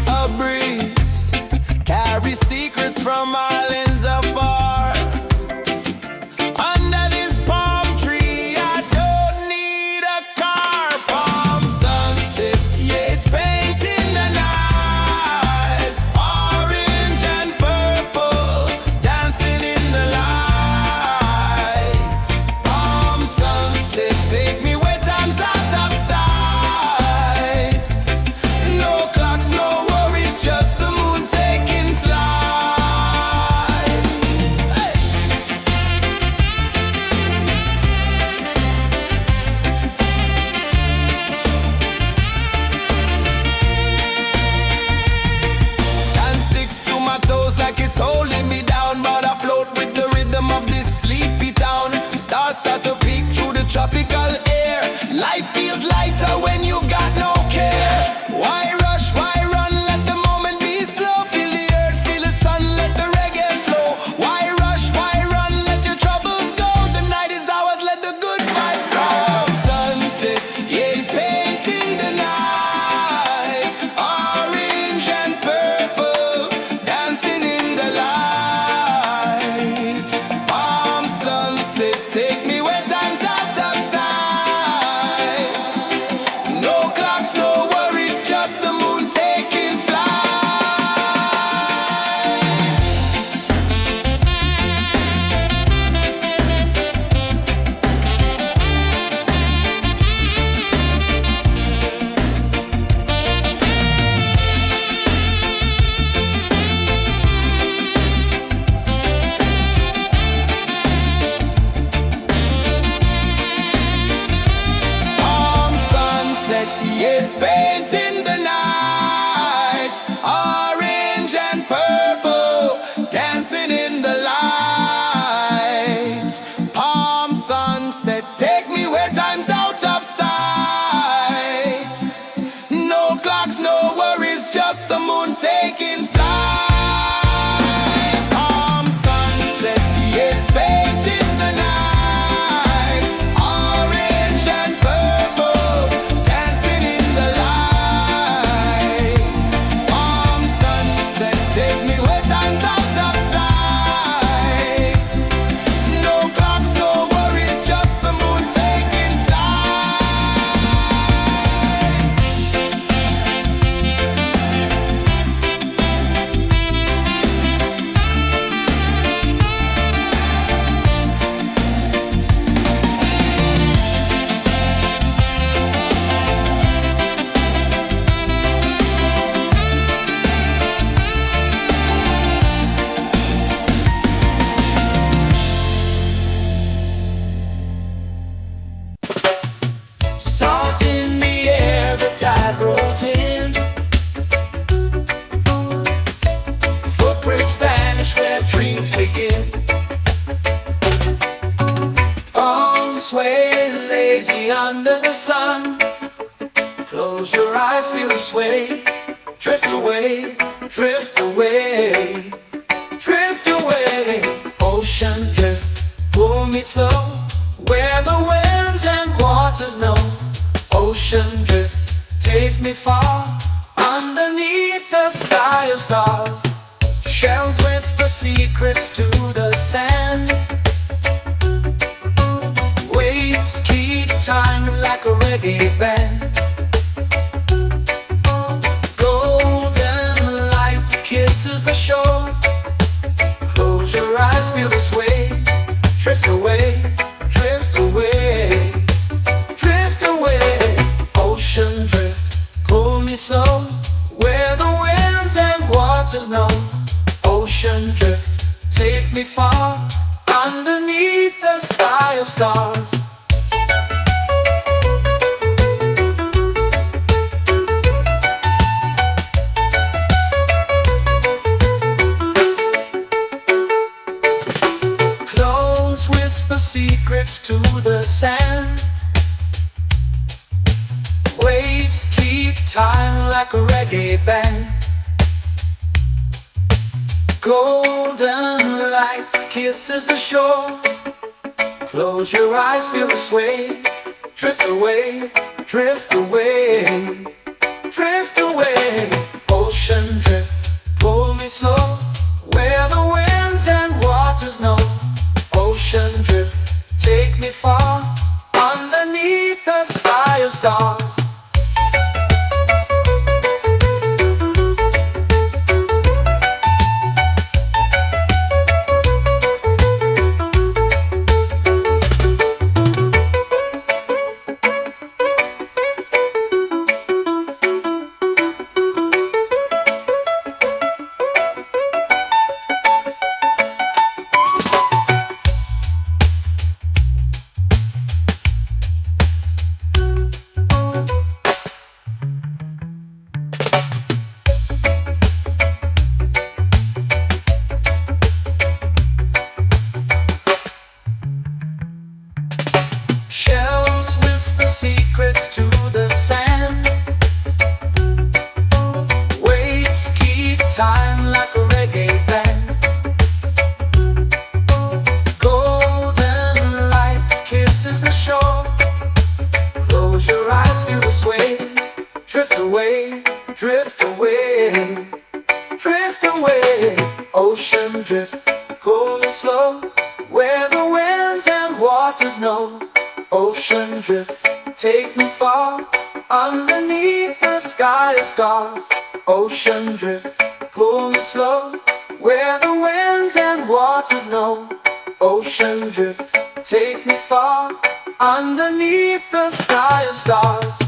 A breeze carries secrets from islands afar. Under this palm tree, I don't need a car. Palm sunset, yeah, it's painting the night. Orange and purple, dancing in the light. Palm sunset, take me where time's out of sight. No clocks, no worries, just the moon taking flight. Hey! Sand sticks to my toes like it's holding me down, but I float with the rhythm of this sleepy town. Stars start to peek through the tropical air. Life feels lighter when you've got no care. Why rush, why run, let the moment be slow. Feel the earth, feel the sun, let the reggae flow. Why rush, why run, let your troubles go. The night is ours, let the good vibes come. Sunset, yeah, it's painting the night. Orange and purple, dancing in the light. Palm sunset, take me where time's out of sight. No clocks, no worries, just the moon taking flight. Palm sunset, yeah, it's painting the night. Orange and purple, dancing in the light. Palm sunset, take me where time's out of sight. No clocks, no worries, just the moon taking flight. Palm sunset, yeah, it's painting the night. Orange and purple, dancing in the light. Palm sunset, take me where time's out of sight. No clocks, no worries, just the moon taking flight. Salt in the air, the tide rolls in. Footprints vanish where dreams begin. Arms sway lazy under the sun. Close your eyes, feel the sway. Drift away, drift away, drift away. Ocean drift, pull me slow, where the winds and waters know. Ocean drift, take me far, underneath the sky of stars. Shells whisper secrets to the sand. Waves keep time like a reggae band. Golden light kisses the shore. Close your eyes, feel the sway. Drift away, drift away, drift away. Ocean drift, pull me slow, where the winds and waters know. Ocean drift, take me far, underneath the sky of stars. Close whisper secrets to the sand. Waves keep time like a reggae band. Golden light kisses the shore. Close your eyes, feel the sway. Drift away, drift away, time like a reggae band. Golden light kisses the shore. Close your eyes, feel the sway. Drift away, drift away, drift away. Ocean drift, cool and slow, where the winds and waters know. Ocean drift, take me far, underneath the sky of stars. Ocean drift, pull me slow, where the winds and waters know. Ocean drift, take me far, underneath the sky of stars.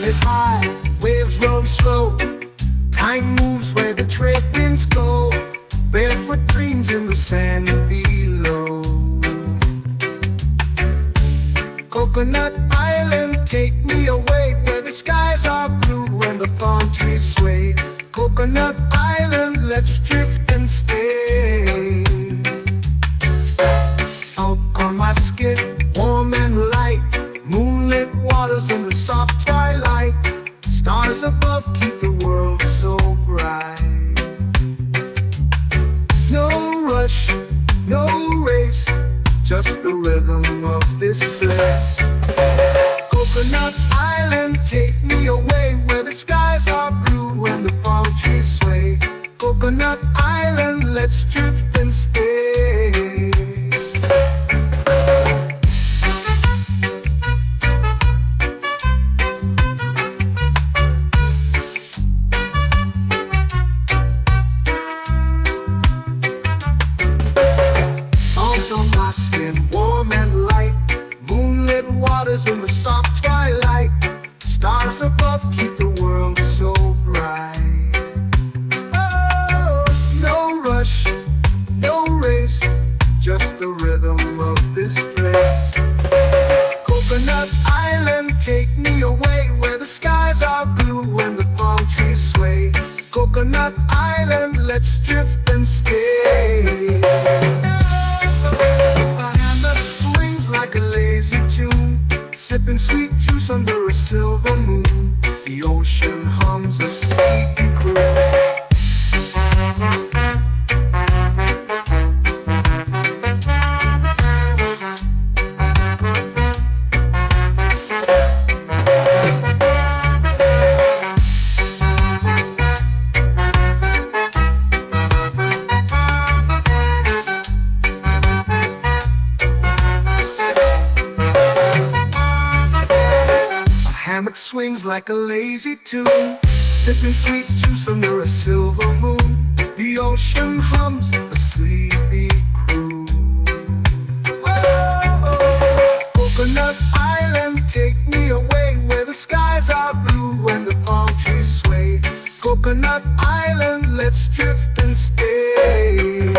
Is high, waves roll slow. Time moves where the trade winds go. Barefoot dreams in the sand below. Coconut Island, take me away, where the skies are blue and the palm trees sway. Coconut Island, let's drift and stay. Out on my skin, warm and light, moonlit waters in the soft twilight. Stars above keep the world so bright. No rush, no race, just the rhythm of this place. Coconut Island, take me away, where the skies are blue and the palm trees sway. Coconut Island, let's drift and stay. In the soft twilight, stars above keep the world so bright. Oh, no rush, no race, just the rhythm of this place. Coconut Island, take me away, where the skies are blue and the palm trees sway. Coconut Island, let's drift and stay. A hand that swings like a lazy tune, sipping sweet juice under a silver moon. The ocean hums a sleepy croon. Hammock swings like a lazy tune, sipping sweet juice under a silver moon. The ocean hums a sleepy croon. Oh, Coconut Island, take me away, where the skies are blue and the palm trees sway. Coconut Island, let's drift and stay.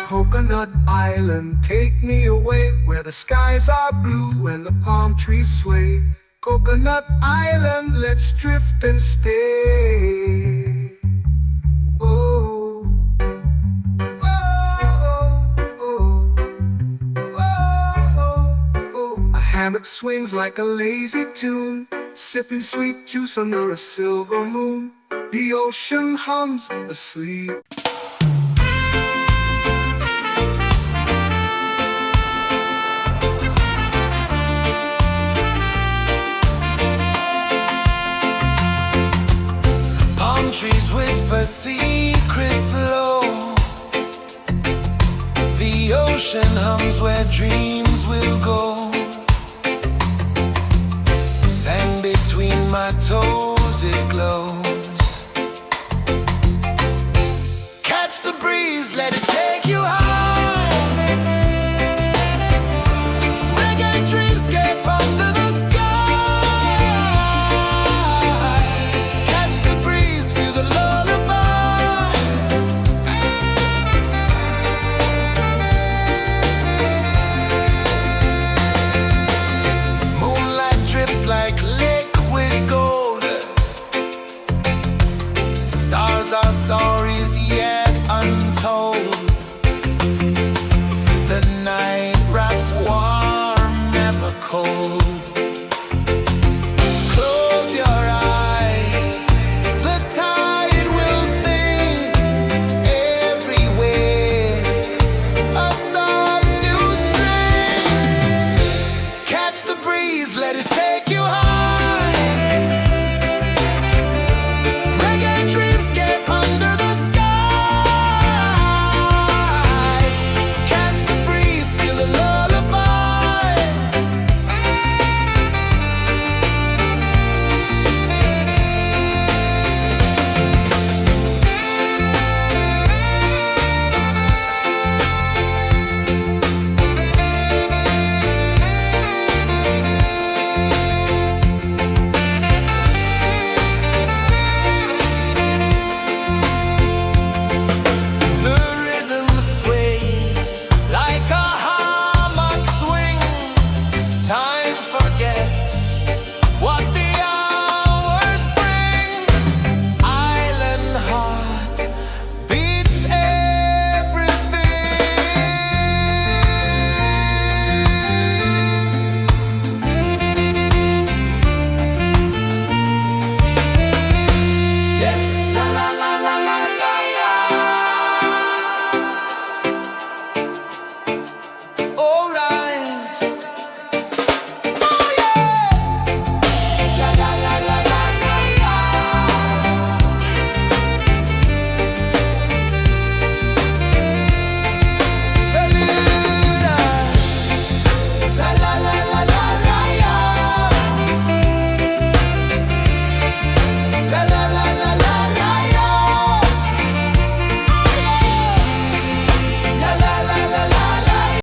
Coconut Island, take me away, where the skies are blue and the palm trees sway. Coconut Island, let's drift and stay. Oh, oh, oh, oh, oh, oh, oh. hammock swings like a lazy tune, sipping sweet juice under a silver moon. The ocean hums asleep. Palm trees whisper secrets low. The ocean hums where dreams will go. Sand between my toes.